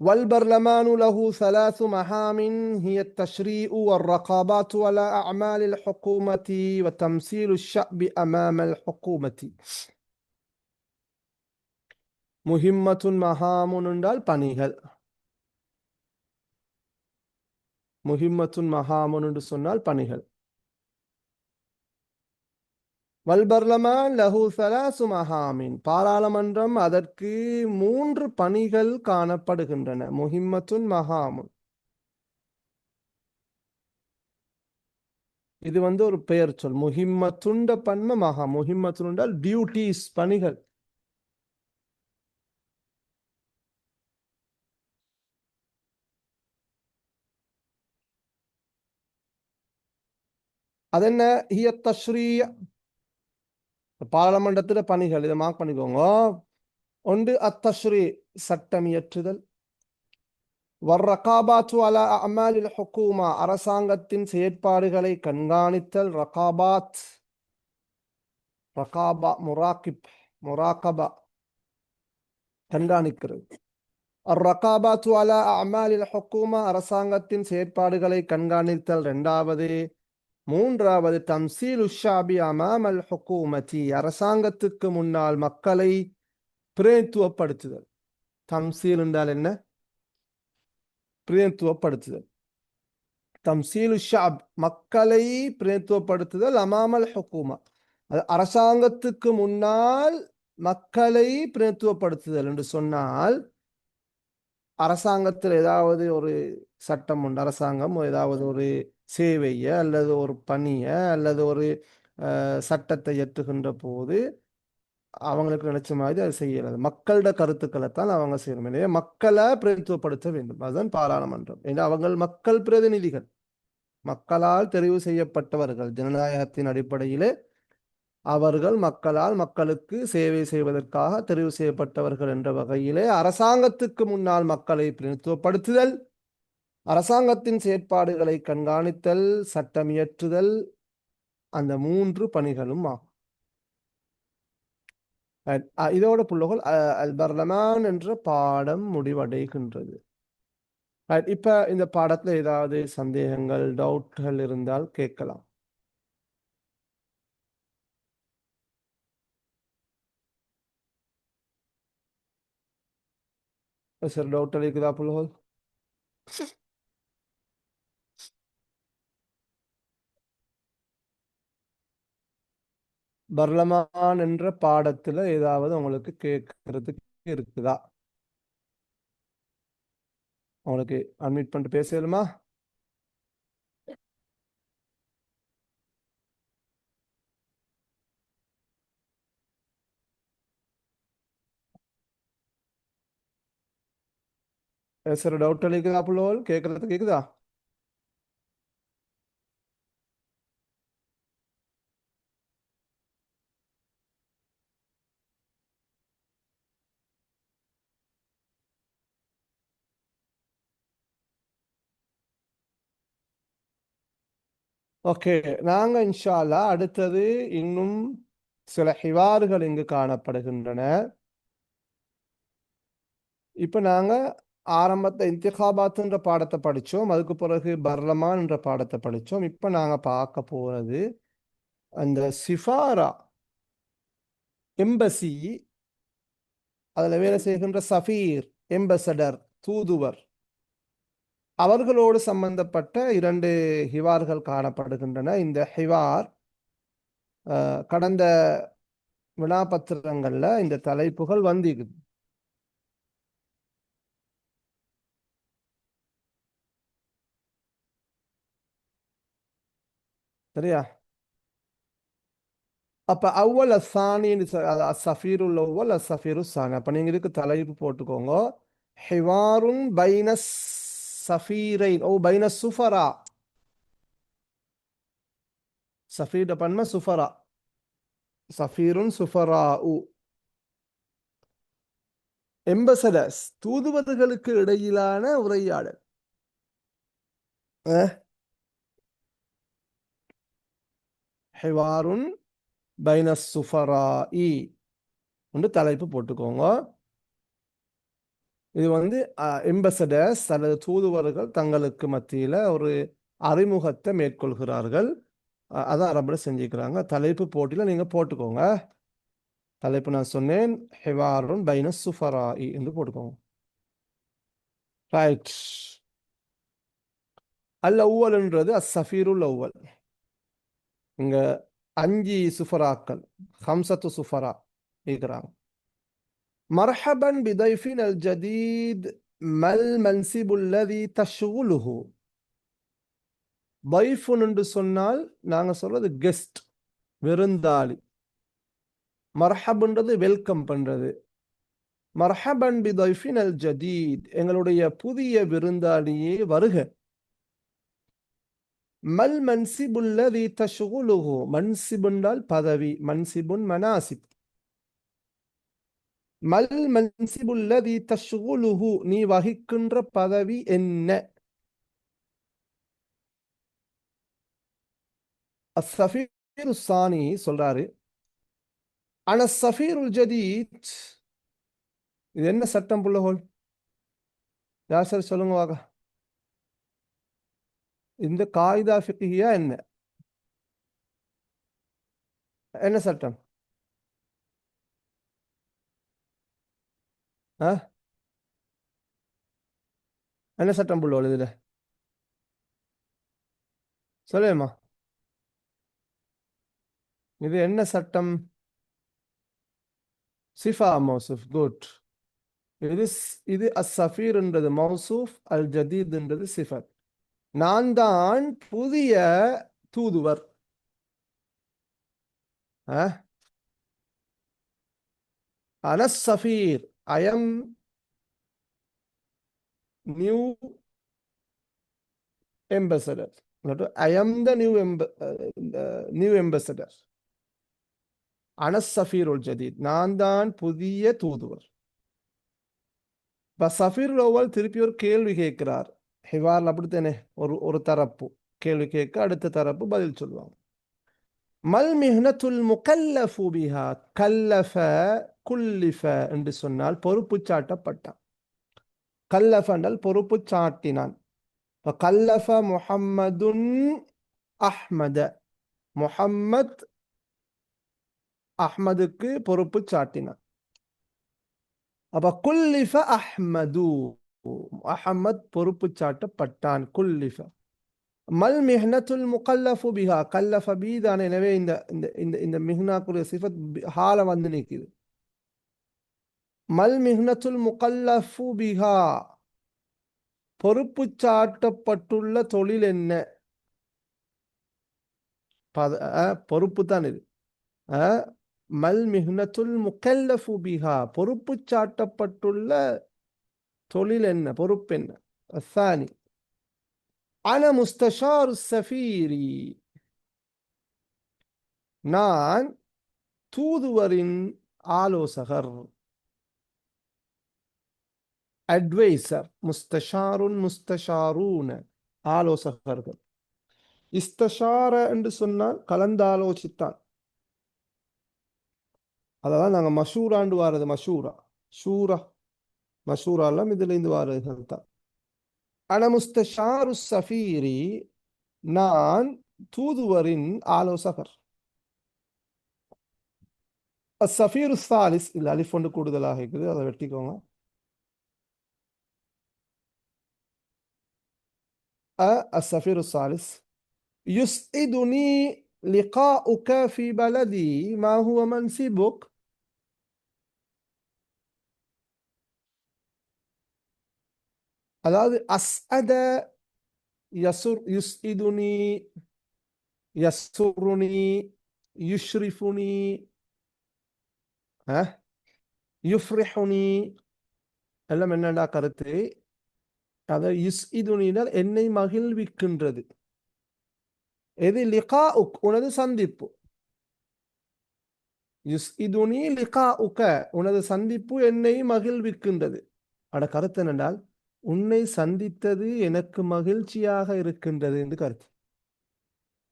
والبرلمان له 3 مهام هي التشريع والرقابات على أعمال الحكومة وتمثيل الشعب أمام الحكومة. முஹிம்மத்துன் மஹாமுன் என்றால் பணிகள். முஹிம்மத்துன் மஹாமுன் என்று சொன்னால் பணிகள். வல்பர்லமான் லஹு 3 மஹாமின் பாராளுமன்றம் அதற்கு 3 பணிகள் காணப்படுகின்றன. முஹிம்மத்துன் மஹாமுன் இது ஒரு பெயர் சொல். முஹிம்மத்துண்ட பன்ம மகா. முஹிம்மத்துன் என்றால் டியூட்டிஸ், பணிகள். அதென்ன? ஹிய தஷ்ரீ, பாராளுமன்றத்தில் பணிகள். இதை மார்க் பண்ணிக்கோங்க. ஒன்று அத்தஷ்ரீ சட்டம் இயற்றுதல். வர்ரகாபாத்து அலா அமாலில் ஹுக்கூமா அரசாங்கத்தின் செயற்பாடுகளை கண்காணித்தல். ரகாபாத் ரகாபா முராக்கிப் முராகபா கண்காணிக்கிறது. அர்ரகாபாத்து அலா அமாலில் ஹுக்கூமா அரசாங்கத்தின் செயற்பாடுகளை கண்காணித்தல் இரண்டாவது. மூன்றாவது தம்சீல் உஷாபி அமாமல் ஹுக்கூமதி அரசாங்கத்துக்கு முன்னால் மக்களை பிரதித்துவப்படுத்துதல். தம்சீல் என்றால் என்ன? பிரதித்துவப்படுத்துதல். தம்சீல் ஷாப் மக்களை பிரதித்துவப்படுத்துதல். அமாமல் ஹுக்கூமா அரசாங்கத்துக்கு முன்னால் மக்களை பிரதித்துவப்படுத்துதல் என்று சொன்னால், அரசாங்கத்தில் ஏதாவது ஒரு சட்டம் உண்டு, அரசாங்கம் ஏதாவது ஒரு சேவைய அல்லது ஒரு பணிய அல்லது ஒரு சட்டத்தை ஏற்றுகின்ற போது அவங்களுக்கு நினைச்ச மாதிரி அதை செய்யறது. மக்களோட கருத்துக்களை தான் அவங்க செய்யணும். எனவே மக்களை பிரதித்துவப்படுத்த வேண்டும். அதுதான் பாராளுமன்றம். ஏன்னா அவங்க மக்கள் பிரதிநிதிகள், மக்களால் தெரிவு செய்யப்பட்டவர்கள். ஜனநாயகத்தின் அடிப்படையிலே அவர்கள் மக்களால் மக்களுக்கு சேவை செய்வதற்காக தெரிவு செய்யப்பட்டவர்கள் என்ற வகையிலே அரசாங்கத்துக்கு முன்னால் மக்களை பிரதித்துவப்படுத்துதல், அரசாங்கத்தின் செயற்பாடுகளை கண்காணித்தல், சட்டம் இயற்றுதல், அந்த 3 பணிகளும் ஆகும். இதோட புள்ளகோல் அல் பர்லமான் என்ற பாடம் முடிவடைகின்றது. இப்ப இந்த பாடத்துல ஏதாவது சந்தேகங்கள் டவுட்கள் இருந்தால் கேட்கலாம். சார் டவுட் இருக்குதா புள்ளகோல்? பர்லமான் என்ற பாடத்துல ஏதாவது உங்களுக்கு கேட்கறதுக்கு இருக்குதா? உங்களுக்கு அட்மிட் பண்ணிட்டு பேசலுமா? சார் டவுட் இருக்குதா புள்ளகோல்? கேட்கறதுக்கு கேக்குதா? ஓகே, நாங்க இன்ஷா அல்லாஹ் அடுத்தது இன்னும் சில ஹிவார்கள் இங்கு காணப்படுகின்றன. இப்ப நாங்க ஆரம்பத்தை இன்திகாபாத்ன்ற பாடத்தை படிச்சோம், அதுக்கு பிறகு பர்லமான் என்ற பாடத்தை படிச்சோம். இப்ப நாங்க பார்க்க போறது அந்த சிஃபாரா எம்பசி, அதுல வேலை செய்கின்ற சஃபீர் எம்பசடர் தூதுவர், அவர்களோடு சம்பந்தப்பட்ட இரண்டு ஹிவார்கள் காணப்படுகின்றன. இந்த ஹிவார் கடந்த வினாபத்திரங்கள்ல இந்த தலைப்புகள் வந்திருக்குது. சரியா? அப்ப அவ்வல் அசானின்னு சஃபீருல் அவ்வல் அசஃபீரு சானி. அப்ப நீங்க இதுக்கு தலைப்பு போட்டுக்கோங்க, ஹிவாருன் பைனஸ் சஃபீரைன் ஓ பைனஸ் சுஃபரா. சஃபீர் பன்ம சுஃபரா, சஃபீருன் சுஃபரா உ எம்பசடர்ஸ் தூதுவர்களுக்கு இடையிலான உரையாடல். ஹிவாருன் பைனஸ் சுஃபரா இ என்று தலைப்பு போட்டுக்கோங்க. இது வந்து எம்பசடர்ஸ் அல்லது தூதுவர்கள் தங்களுக்கு மத்தியில ஒரு அறிமுகத்தை மேற்கொள்கிறார்கள். அதான் அரபுல செஞ்சுக்கிறாங்க. தலைப்பு போட்டியில நீங்க போட்டுக்கோங்க. தலைப்பு நான் சொன்னேன், ஹிவாருன் பைன சுஃபராஇ என்று போட்டுக்கோங்க. ரைட். அல் அவ்வல்ன்றது அஸ்ஸஃபீருல் அவ்வல். இங்க 5 சுஃபராக்கள், ஹம்சத்து சுஃபரா இருக்கிறாங்க. மர்ஹபன் பிதைஃபின் அல் ஜதீத் மல் மன்சிபுல்லதி தஷ்குலுஹு. பைஃபுன் என்று சொன்னால் நாங்க சொல்றது கெஸ்ட், விருந்தாளி. மர்ஹப்ன்றது வெல்கம் பண்றது. மர்ஹபன் பிதைஃபின் அல் ஜதீத், எங்களுடைய புதிய விருந்தாளியே வருக. மல் மன்சிபுல்லதி தஷ்குலுஹு, மன்சிப் என்றால் பதவி, மன்சிபுன் மனாசிப். மல் மன்சிபுல்லதி தஷ்குலுஹு, நீ வகிக்கின்ற பதவி என்ன? அஸ்ஸஃபீரு சானி சொல்றாரு, அன சஃபீருல் ஜதீத். இது என்ன சட்டம் புள்ளஹோல்? யார் சார் சொல்லுங்க வாங்க. இந்த காயிதா ஃபிக்ஹியா என்ன? என்ன சட்டம்? ஆ, என்ன சட்டம் புள்ளஹோல் இதுல? சொல்லுமா, இது என்ன சட்டம்? சிஃபா மௌசூஃப், குட். இது அஸ்ஸஃபீர்ன்றது மௌசூஃப், அல் ஜதீத்ன்றது சிஃபத். நான் தான் புதிய தூதுவர். அனஸ் சஃபீர், I am new ambassador. I am the new ambassador. அனஸ் சஃபீருல் ஜதீத், நான் தான் புதிய தூதுவர். இப்ப சஃபீருல் அவ்வல் திருப்பி ஒரு கேள்வி கேட்கிறார். ஹிவார்ல அப்படித்தானே, ஒரு ஒரு தரப்பு கேள்வி கேட்க அடுத்த தரப்பு பதில் சொல்லுவாங்க. மல் மிஹ்னத்துல் முகல்லஃபு பிஹா. கல்லஃப குல்லிஃப என்று சொன்னால் பொறுப்பு சாட்டப்பட்டான். கல்லஃப என்றால் பொறுப்பு சாட்டினான். கல்லஃப முஹம்மதுன் அஹ்மத. முஹம்மத் அஹ்மதுக்கு பொறுப்பு சாட்டினான். அப்ப குல்லிஃப அஹ்மது. அஹ்மத் பொறுப்பு சாட்டப்பட்டான். குல்லிஃப. மல் மிஹ்னத்துல் முகல்லஃபு பிஹா. கல்லஃப பி தான். எனவே இந்த இந்த இந்த இந்த மிஹ்னாக்குரிய சிஃபத் ஹால வந்து நிற்குது. மல் மிஹ்னத்துல் முகல்லஃபு பிஹா. பொறுப்பு சாட்டப்பட்டுள்ள தொழில் என்ன? பொறுப்பு தான் இது. மல் மிஹ்னத்துல் முகல்லஃபு பிஹா. பொறுப்பு சாட்டப்பட்டுள்ள தொழில் என்ன? பொறுப்பு என்ன? الثاني أنا مستشار السفيري. நான் தூதுவரின் ஆலோசகர். அட்வைசர். முஸ்தஷாருன் முஸ்தஷாரூன ஆலோசகர்கள். இஸ்தஷார என்று சொன்னால் கலந்தாலோசித்தான். அதான் நாங்கள் மஷூராண்டு வாரது. மஷூரா ஷூரா மஷூராலாம் இதுல இருந்து வாரதுகள் தான். அன முஸ்தஷாரு சஃபீரி. நான் தூதுவரின் ஆலோசகர். சஃபீரு சாலிஸ் இல்ல அலிஃப் ஒன்று கூடுதலாக இருக்குது, அதை வெட்டிக்கோங்க. السفير الثالث يسعدني لقاؤك في بلدي. ما هو منصبك؟ அதாவது அஸ்அத யுஸ்இதுனி, யஸ்ருனி, யுஷ்ரிஃபுனி, யுஃப்ரிஹுனி எல்லாம் என்னடா கருத்து? அதை யுஸ்இதுனினால் என்னை மகிழ்விக்கின்றது. எது? லிகாஉக் உனது சந்திப்பு. யுஸ்இதுனி லிகாஉக உனது சந்திப்பு என்னை மகிழ்விக்கின்றது. அட கருத்து என்னென்றால் உன்னை சந்தித்தது எனக்கு மகிழ்ச்சியாக இருக்கின்றது என்று கருத்து.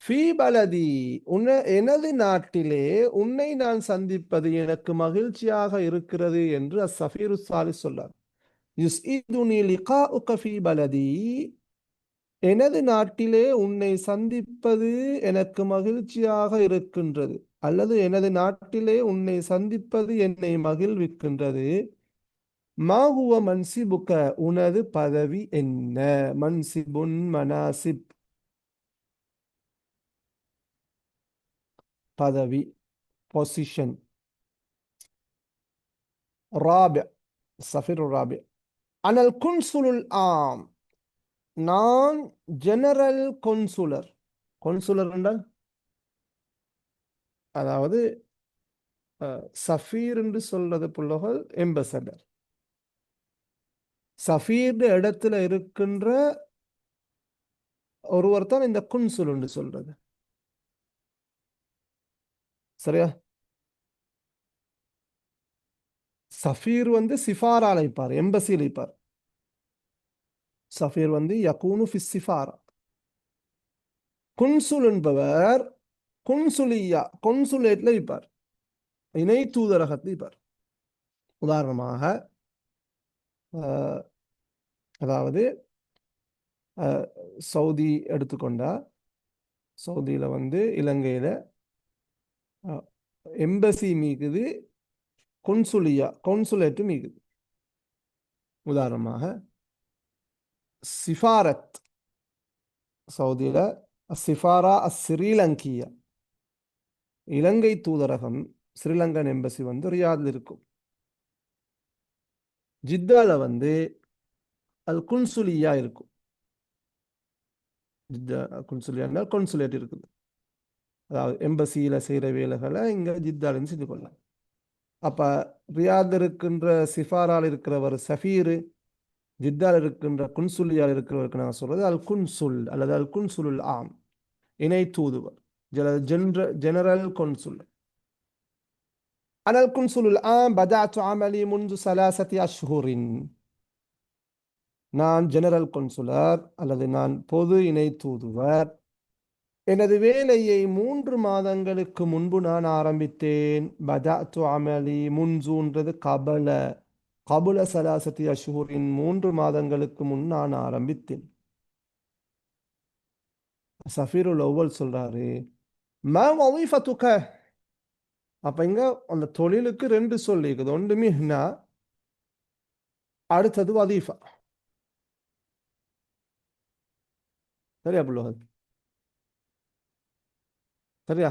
ஃபீ பலதி எனது நாட்டிலே உன்னை நான் சந்திப்பது எனக்கு மகிழ்ச்சியாக இருக்கிறது என்று அஸ்ஸஃபீரு சாலிஸ் சொல்லார். யுஸ்இதுனி லிகாஉக ஃபீ பலதி. எனது நாட்டிலே உன்னை சந்திப்பது எனக்கு மகிழ்ச்சியாக இருக்கின்றது, அல்லது எனது நாட்டிலே உன்னை சந்திப்பது என்னை மகிழ்விக்கின்றது. மாஹுவ மன்சிபுக்க உனது பதவி என்ன? மன்சிபுன் மனாசிப் பதவி, பொசிஷன். ராபி சஃபிர் ராபி. அனல் குன்சுலுல் ஆம். நான் ஜெனரல் கொன்சுலர். கொன்சுலர் என்றால் அதாவது சஃபீர் என்று சொல்றது புள்ளகள் எம்பசடர். சஃபீர் இடத்துல இருக்கின்ற ஒருவர் தான் இந்த குன்சுல் என்று சொல்றது. சரியா? சஃபீர் வந்து சிஃபாரா அழைப்பார், எம்பசி அழைப்பார். சஃபீர் வந்து யகூனு ஃபி சிஃபாரா. குன்சுல் என்பவர் குன்சுலியா கொன்சுலேட்ல இருப்பார், இணை தூதரகத்தில் இருப்பார். உதாரணமாக அதாவது சவுதி எடுத்துக்கொண்டா, சவுதியில வந்து இலங்கையில எம்பசி மீக்குது, கொன்சுலியா கொன்சுலேட்டு மீக்குது. உதாரணமாக சிஃபாரத் சவுதியில சிஃபாரா ஸ்ரீலங்கியா, இலங்கை தூதரகம் ஸ்ரீலங்கன் எம்பசி வந்து ரியாத்ல இருக்கும். ஜித்தால வந்து அல் குன்சுலியா இருக்கும். ஜித்தா குன்சுலியா கொன்சுலேட் இருக்குது. அதாவது எம்பசியில செய்கிற வேலைகளை இங்க ஜித்தாலின்னு செஞ்சு கொள்ளலாம். அப்ப ரியாத் இருக்கின்ற சிஃபாரால் இருக்கிறவர் சஃபீரு, ஜித்தால் இருக்கின்ற குன்சுலியால் இருக்கிறவருக்கு நாங்கள் சொல்றது அல் குன்சுல் அல்லது அல் குன்சுலுல் ஆம், இணை தூதுவர், ஜெனரல் கொன்சுல். அனல் குன்சுலுல் ஆம் பதாத்து அமலி முன்து சலாசத்தி அஷ்ஹுரின். நான் ஜெனரல் கொன்சுலர் அல்லது நான் பொது இணை தூதுவர் எனது வேலையை 3 மாதங்களுக்கு முன்பு நான் ஆரம்பித்தேன். பதஅத்து அமலி முன்சூன்றது கபுல சலாசத்தி அஷ்ஹுரின் 3 மாதங்களுக்கு முன் நான் ஆரம்பித்தேன். சஃபீருல் அவ்வல் சொல்றாரு, மா வதீஃபத்துக. அப்ப இங்க அந்த தொழிலுக்கு 2 சொல் இருக்குது. ஒன்று மிஹ்னா, அடுத்தது வதீஃபா. சரியா புள்ளோகல்? சரியா?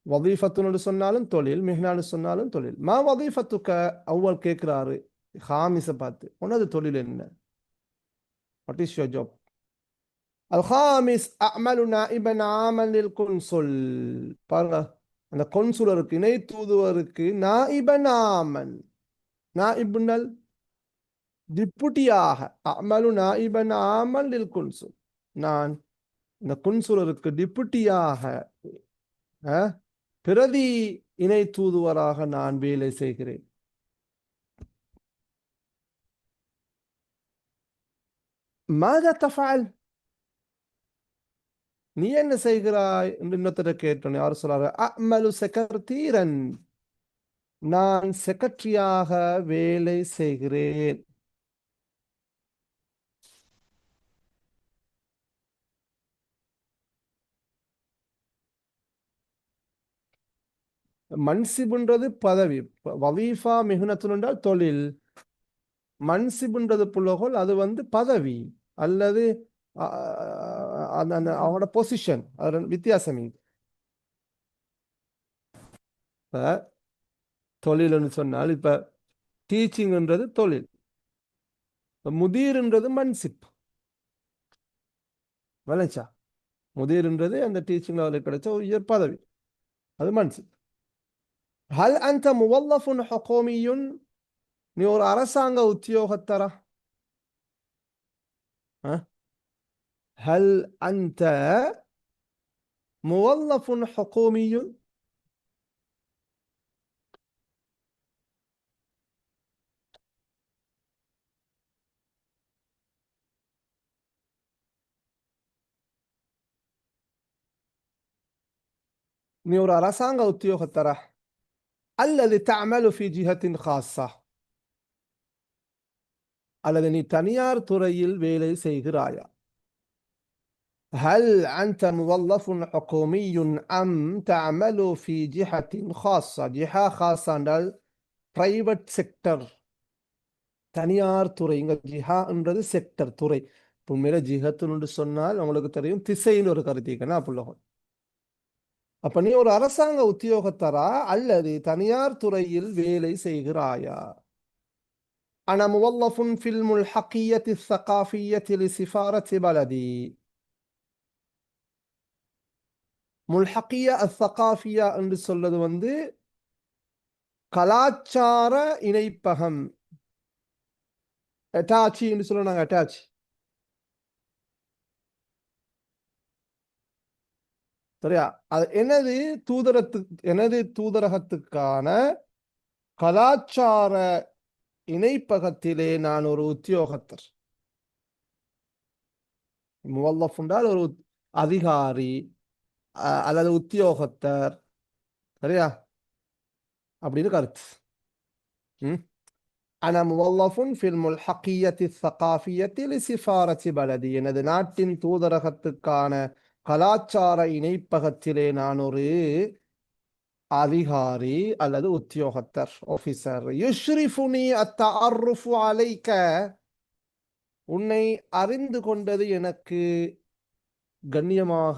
வதீஃபத்துன்னு சொன்னாலும் தொழில், மிஹ்னான்னு சொன்னாலும் தொழில். மா வதீஃபத்துக்க, அவ்வல் கேட்கிறாரு ஹாமிஸை பார்த்து, உனது தொழில் என்ன? What is your job? அல் ஹாமிஸ் அமலு நாயிபன் ஆமல் லில் குன்சுல். பாருங்க, அந்த கொன்சுலருக்கு இணை தூதுவருக்கு நாயிபன் ஆமன். நாயிபுன்னல் டிப்புட்டியாக, அமலு நாயிபன் ஆமல் லில் குன்சுல். நான் இந்த குன்சுலருக்கு டிப்புட்டியாக, பிரதி இணை தூதுவராக நான் வேலை செய்கிறேன். மாதா தஃஅல், நீ என்ன செய்கிறாய் என்று இன்னொருத்தர கேட்டோம். யார் சொல்றாரு? அமலு செக்ரட்டீரன், நான் செக்ரட்டரியாக வேலை செய்கிறேன். மன்சிபுன்றது பதவி, வலீஃபா மிகுனத்துன் என்றால் தொழில். மன்சிபுன்றது புள்ளகோல், அது பதவி அல்லது அவங்களோட பொசிஷன், அது வித்தியாசம். இப்ப தொழில்னு சொன்னால், இப்ப டீச்சிங்ன்றது தொழில், முதீர்ன்றது மன்சிப். விளைச்சா? முதீர்ன்றது அந்த டீச்சிங் லெவலுக்கு கிடைச்ச உயர் பதவி, அது மன்சிப். ஹல் அன்த முவல்லஃபுன் ஹுகூமியுன், நீ ஒரு அரசாங்க உத்தியோகத்தரா? ஹல் அன்த முவல்லஃபுன் ஹுகூமியுன், நீ ஒரு அரசாங்க உத்தியோகத்தரா? அல்லது தஅமலு ஃபி ஜிஹத்தின் காஸா, அல்லது நீ தனியார் துறையில் வேலை செய்கிறாயா? ஹல் அன்த முவல்லஃபுன் ஹுகூமியுன் அம் தஅமலு ஃபி ஜிஹத்தின் காஸா. ஜிஹா காஸா என்றால் பிரைவேட் செக்டர், தனியார் துறை. இங்க ஜிஹான்றது செக்டர், துறை. உண்மையில ஜிஹத்துன்னு சொன்னால் உங்களுக்கு தெரியும், திசைன்னு ஒரு கருத்திக்கனா புள்ளகம். அப்ப நீ ஒரு அரசாங்க உத்தியோகத்தரா அல்லது தனியார் துறையில் வேலை செய்கிறாயா? أنا موظف في الملحقية الثقافية لسفارة بلدي. முல்ஹக்கியா அஸ்ஸகாஃபியா என்று சொல்றது கலாச்சார இணைப்பகம். அட்டாச்சி என்று சொல்லுவாங்க. அட்டாச், சரியா? அது எனது தூதரகத்துக்கான கலாச்சார இணைப்பகத்திலே நான் ஒரு உத்தியோகத்தர். முவல்லஃப் என்றால் ஒரு அதிகாரி அல்லது உத்தியோகத்தர், சரியா? அப்படின்னு கருத்து. أنا موظف في الملحقية الثقافية لسفارة بلدي. எனது நாட்டின் தூதரகத்துக்கான கலாச்சார இணைப்பகத்திலே நான் ஒரு அதிகாரி அல்லது உத்தியோகத்தர், ஆபீசர். யுஷ்ரிஃபுனி அத்தஅர்ருஃபு அலைக, உன்னை அறிந்து கொண்டது எனக்கு கண்ணியமாக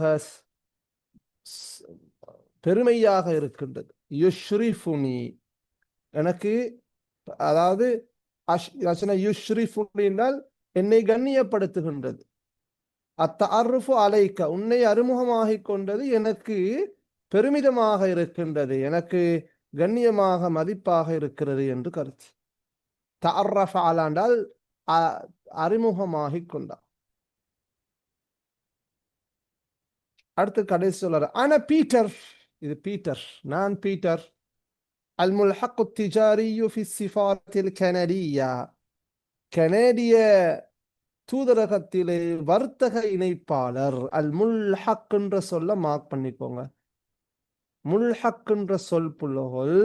பெருமையாக இருக்கின்றது. யுஷ்ரிஃபுனி, எனக்கு, அதாவது யுஷ்ரிஃபுனினால் என்னை கண்ணியப்படுத்துகின்றது. அத்தஅர்ருஃபு அலைக்க, உன்னை அறிமுகமாகிக் கொண்டது எனக்கு பெருமிதமாக இருக்கின்றது, எனக்கு கண்ணியமாக மதிப்பாக இருக்கிறது என்று கருத்து. தஅர்ரஃப அலாண்டால் அறிமுகமாகிக் கொண்டார். அடுத்து கடைசி சொல்றார், ஆனா பீட்டர், இது பீட்டர், நான் பீட்டர். அல் முல்ஹக்கு திஜாரியு ஃபி ஸிஃபாரத்தில் கனடியா, கனேடிய தூதரகத்திலே வர்த்தக இணைப்பாளர். அல் முல்ஹக் என்ற சொல்ல மார்க் பண்ணிக்கோங்க. முல்ஹக் என்ற சொல் புள்ளகள்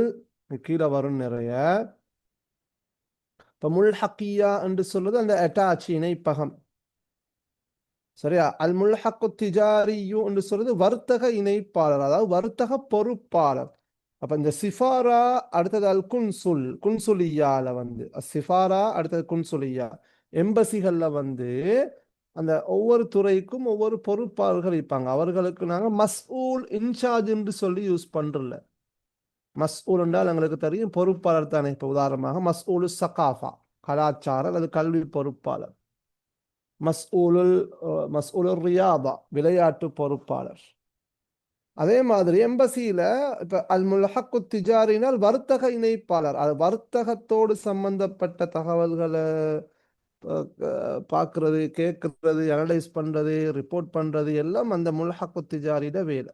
கீழே வரும் நிறைய. இப்ப முல்ஹக்கியா என்று சொல்றது அந்த அட்டாச் இணைப்பகம். சரியா? அல் முல்ஹக்கு திஜாரியு என்று சொல்றது வர்த்தக இணைப்பாளர், அதாவது வர்த்தக பொறுப்பாளர். அப்ப இந்த சிஃபாரா அடுத்தது அல் குன்சுல், குன்சுலியால வந்து சிஃபாரா அடுத்தது குன்சுலியா. எம்பசிகள்ல வந்து அந்த ஒவ்வொரு துறைக்கும் ஒவ்வொரு பொறுப்பாளர்கள் இருப்பாங்க. அவர்களுக்கு நாங்க மஸ்ஊல் இன்சார்ஜ் என்று சொல்லி யூஸ் பண்றல. மஸ்ஊல் என்றால் எங்களுக்கு தெரியும் பொறுப்பாளர் தானே. இப்ப உதாரணமாக மஸ்ஊலு சகாஃபா, கலாச்சார அல்லது கல்வி பொறுப்பாளர். மஸ்ஊலுல் மஸ்ஊலுர் ரியாதா, விளையாட்டு பொறுப்பாளர். அதே மாதிரி எம்பசியில இப்ப அல் முல்ஹக்கு திஜாரினால் வர்த்தக இணைப்பாளர், அது வர்த்தகத்தோடு சம்பந்தப்பட்ட தகவல்களை பார்க்கறது, கேட்கறது, அனலைஸ் பண்றது, ரிப்போர்ட் பண்றது எல்லாம் அந்த முல்ஹக்கு திஜாரியோட வேலை.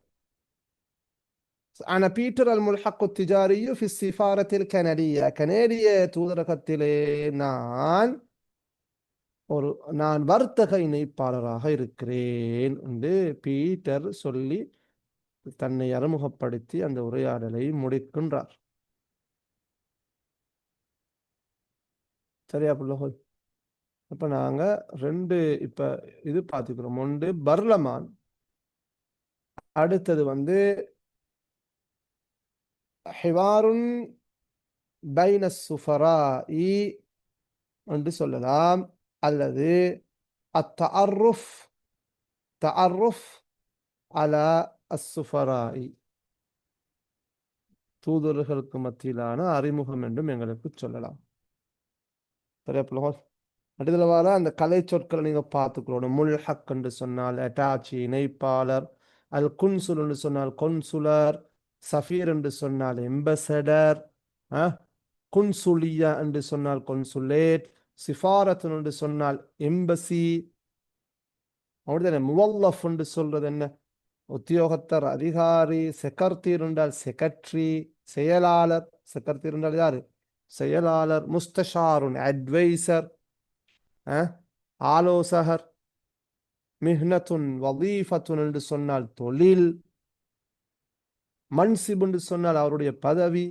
ஆனா பீட்டர் அல் முல்ஹக்கு திஜாரியு ஃபி சிஃபாரத்தில் கனடிய, கனேடிய தூதரகத்திலே நான் வர்த்தக இணைப்பாளராக இருக்கிறேன் என்று பீட்டர் சொல்லி தன்னை அறிமுகப்படுத்தி அந்த உரையாடலை முடிக்கின்றார். சரியா பிள்ளைகள்? அப்ப நாங்க ரெண்டு இப்ப இது பார்த்துக்கிறோம். ஒன்று பர்லமான், அடுத்தது வந்து ஹிவாருன் பைன சுஃபராஇ என்று சொல்லலாம், அல்லது அத்தஅர்ருஃப் தஅர்ருஃப் அலா அஸ்ஸுஃபராஇ, தூதர்களுக்கு மத்தியிலான அறிமுகம் என்றும் எங்களுக்கு சொல்லலாம். சரியா பிள்ளைகள்? அடுத்தது வர அந்த கலை சொற்களை நீங்க பார்த்துக்கணும். முல்ஹக் என்று சொன்னால் அட்டாச்சி இணைப்பாளர், அல் குன்சுல் என்று சொன்னால் கொன்சுலர், சஃபீர் என்று சொன்னால் எம்பசடர், குன்சுலியா என்று சொன்னால் கொன்சுலேட், சிஃபாரத் என்று சொன்னால் எம்பசி. அப்படித்தானே முவல்லஃப் என்று சொல்றது என்ன? உத்தியோகத்தர், அதிகாரி. செக்கர்தீர் என்றால் செக்ரட்டரி, செயலாளர். செக்கர்தீர் என்றால் யாரு? செயலாளர். முஸ்தஷாருன் அட்வைசர், ஆலோசகர். மிஹ்னத்துன் வதீஃபத்துன் என்று சொன்னால் தொழில். மன்சிப் என்று சொன்னால் அவருடைய பதவி.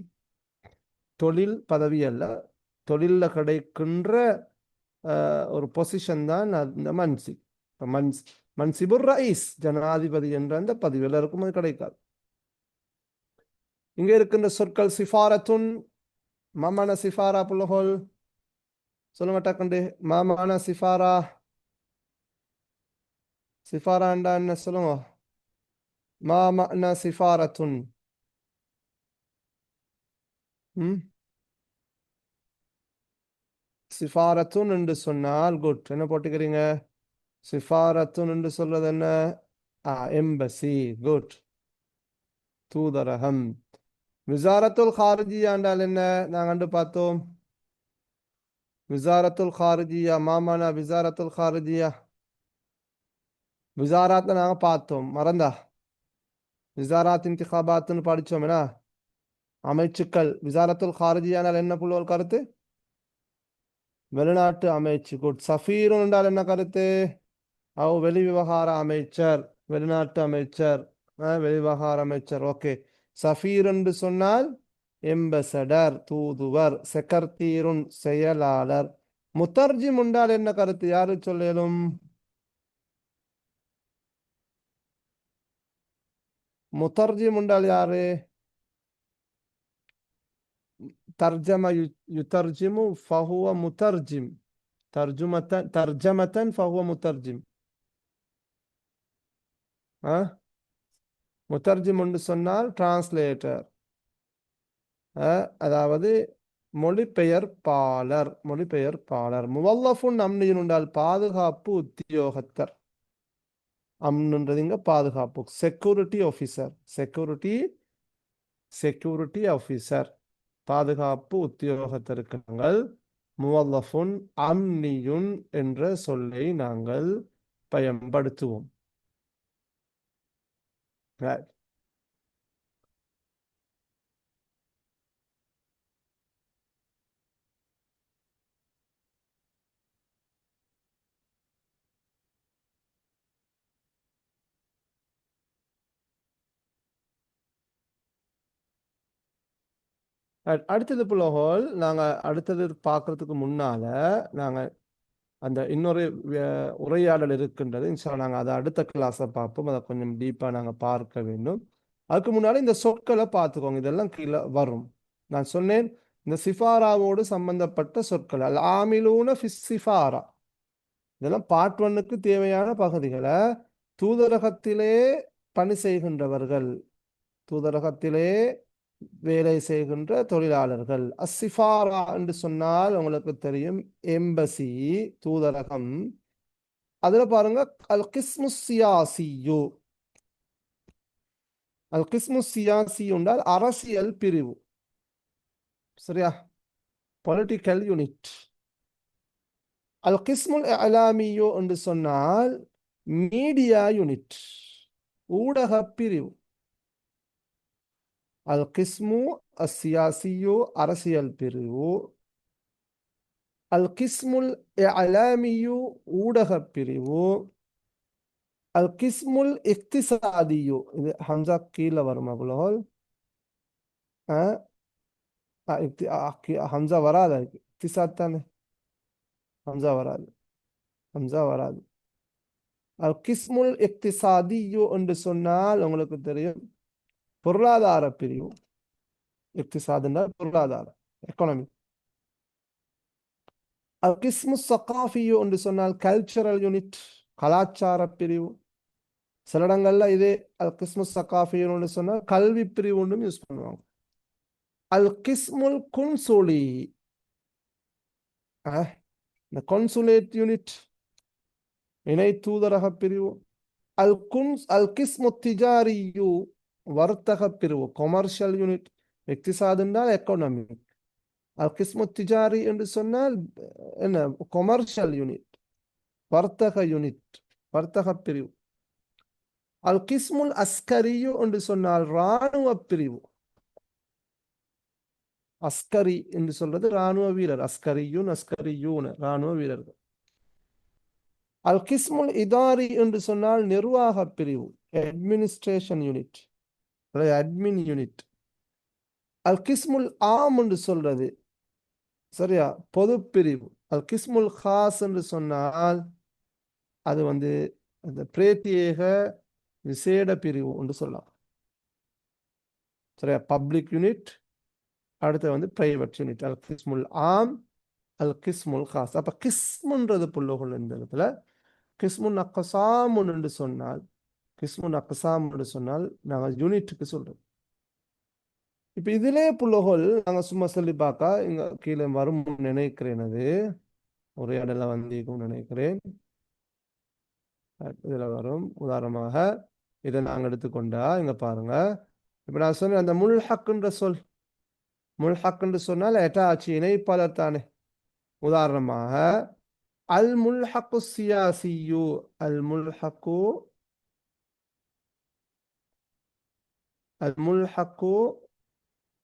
தொழில் பதவி அல்ல, தொழில கிடைக்கின்ற ஒரு பொசிஷன் தான் அந்த மன்சிப். மன்சிபுர் ரயீஸ், ஜனாதிபதி என்ற அந்த பதவி எல்லாருக்கும் அது கிடைக்காது. இங்கே இருக்கின்ற சொற்கள் சிஃபாரத்துன், மாமான சிஃபாரா புள்ளகோல் சொல்ல மாட்டாக்கண்டு. மாமான சிஃபாரா, சிஃபாராண்டா என்ன சொல்லுங்க? மாமான சிஃபாரத்துன். சிஃபாரத்துன் என்று சொன்னால் குட். என்ன போட்டுக்கிறீங்க? சிஃபாரத்துன் என்று சொல்றது என்ன? எம்பசி. குட், தூதரகம். விசாரத்துல் ஹாரிஜியா என்றால் என்ன? நாங்கள் கண்டு பார்த்தோம். விசாரத்துல் ஹாரிஜியா, மாமானா விசாரத்துல் ஹாரிஜியா. விசாராத்ல நாங்க பார்த்தோம், மறந்தா? விசாராத் இன்திகாபாத்னு படிச்சோம் என்ன? அமைச்சுக்கள். விசாரத்துல் ஹாரிஜியானால் என்ன புள்ளோல் கருத்து? வெளிநாட்டு அமைச்சு. குட். சஃபீர் என்றால் என்ன கருத்து? வெளி விவகார அமைச்சர், வெளிநாட்டு அமைச்சர், வெளிவிவகார அமைச்சர். ஓகே. சஃபீர் என்று சொன்னால் எம்பசடர், தூதுவர். செக்கர்தீருன் செயலாளர். முத்தர்ஜிம் என்றால் என்ன கருத்து? யாரு சொல்லலும்? முத்தர்ஜிம் என்றால் யாரு? தர்ஜம யுத்தர்ஜிமு ஃபஹுவ முத்தர்ஜிம். தர்ஜமத்தன் ஃபஹுவ முத்தர்ஜிம். முத்தர்ஜிம் என்று சொன்னால் டிரான்ஸ்லேட்டர், அதாவது மொழிபெயர்ப்பாளர். மொழிபெயர்ப்பாளர். முவல்லஃபுன் அம்னியின் உண்டால் பாதுகாப்பு உத்தியோகத்தர். அம்னுன்றது இங்க பாதுகாப்பு. Security officer. செக்யூரிட்டி ஆஃபீஸர், பாதுகாப்பு உத்தியோகத்தருக்கு நாங்கள் முவல்லஃபுன் அம்னியுன் என்ற சொல்லை நாங்கள் பயன்படுத்துவோம். அடுத்தது புலகோல் நாங்கள் அடுத்தது பார்க்கறதுக்கு முன்னால நாங்கள் அந்த இன்னொரு உரையாடல் இருக்கின்றது இன்ஷா நாங்கள் அதை அடுத்த கிளாஸை பார்ப்போம். அதை கொஞ்சம் டீப்பாக நாங்கள் பார்க்க வேண்டும். அதுக்கு முன்னாடி இந்த சொற்களை பார்த்துக்கோங்க. இதெல்லாம் கீழே வரும். நான் சொன்னேன் இந்த சிஃபாராவோடு சம்பந்தப்பட்ட சொற்கள் அல் ஆமிலூன ஃபிஸ் சிஃபாரா, இதெல்லாம் பார்ட் ஒன்னுக்கு தேவையான பகுதிகளை தூதரகத்திலே பணி செய்கின்றவர்கள், தூதரகத்திலே வேலை செய்கின்ற தொழிலாளர்கள். அசிஃபாரா என்று சொன்னால் உங்களுக்கு தெரியும் எம்பசி, தூதரகம். அதுல பாருங்க அல் கிஸ்மு சியாசியு, அல் கிஸ்மு சியாசி என்றால் அரசியல் பிரிவு, சரியா, பொலிட்டிக்கல் யூனிட். அல் கிஸ்முல் அலாமியோ என்று சொன்னால் மீடியா யூனிட், ஊடக பிரிவு. அல் கிஸ்மு அசியாசியோ அரசியல் பிரிவு, அல் கிஸ்முல் அலாமியு ஊடக பிரிவு, அல் கிஸ்முல் இக்திசாதியு, இது ஹம்சா கீழே வரும் அவ்வளோ, ஹம்சா வராது, இக்திசாத் தானே, ஹம்சா வராது, ஹம்சா வராது. அல் கிஸ்முல் இக்திசாதியு என்று சொன்னால் உங்களுக்கு தெரியும் பொருளாதார பிரிவு. இக்திசாதுன்னா பொருளாதாரம், எக்கானமி. அல் கிஸ்மு சகாஃபியு என்று சொன்னால் கல்ச்சரல் யூனிட், கலாச்சார பிரிவு. சில இடங்கள்ல இதே அல் கிஸ்மு சகாஃபின்னு சொன்னால் கல்வி பிரிவுன்னு யூஸ் பண்ணுவாங்க. அல் கிஸ்முல் குன்சுலி, இந்த கான்சுலேட் யூனிட், இணை தூதரக பிரிவு. அல் கிஸ்மு திஜாரியு வர்த்தக பிரிவு, கொமர்ஷியல் யூனிட். இக்திசாத் என்றால் எக்கானமி, அல் கிஸ்மு திஜாரி என்று சொன்னால் என்ன, கொமர்ஷியல் யூனிட், வர்த்தக யூனிட், வர்த்தக பிரிவு. அல் கிஸ்முல் அஸ்கரியு என்று சொன்னால் இராணுவ பிரிவு. அஸ்கரி என்று சொல்றது இராணுவ வீரர், அஸ்கரியூன் அஸ்கரியூன் இராணுவ வீரர்கள். அல் கிஸ்முல் இதாரி என்று சொன்னால் நிர்வாக பிரிவு, அட்மினிஸ்ட்ரேஷன் யூனிட், அட்மின் யூனிட். அல் கிஸ்முல் ஆம் என்று சொல்றது சரியா பொது பிரிவு. அல் கிஸ்முல் ஹாஸ் என்று சொன்னால் அது அந்த பிரத்யேக விசேட பிரிவு என்று சொல்லலாம், சரியா, பப்ளிக் யூனிட். அடுத்து பிரைவேட் யூனிட். அல் கிஸ்முல் ஆம், அல் கிஸ்முல் ஹாஸ். அப்ப கிஸ்முன்றது புள்ளோகள் இந்த இடத்துல கிஸ்முன் அக்கசாமுன் என்று சொன்னால், கிஸ்முன் அக்கசாம் என்று சொன்னால் நாங்கள் யூனிட்டுக்கு சொல்றோம். இப்ப இதிலே புள்ளோகள் நாங்கள் சும்மா சொல்லி பார்க்க இங்க கீழே வரும் நினைக்கிறேன், அது உரையாடல நினைக்கிறேன். இதுல வரும். உதாரணமாக இதை நாங்கள் எடுத்துக்கொண்டா இங்க பாருங்க. இப்ப நான் சொன்னேன் அந்த முல்ஹக்ன்ற சொல், முல்ஹக் என்று சொன்னால் எட்டாச்சி இணைப்பாளர் தானே. உதாரணமாக அல் முல்ஹக்கு சியாசியு, அல் முல்ஹக்கு, அல் முல்ஹக்கு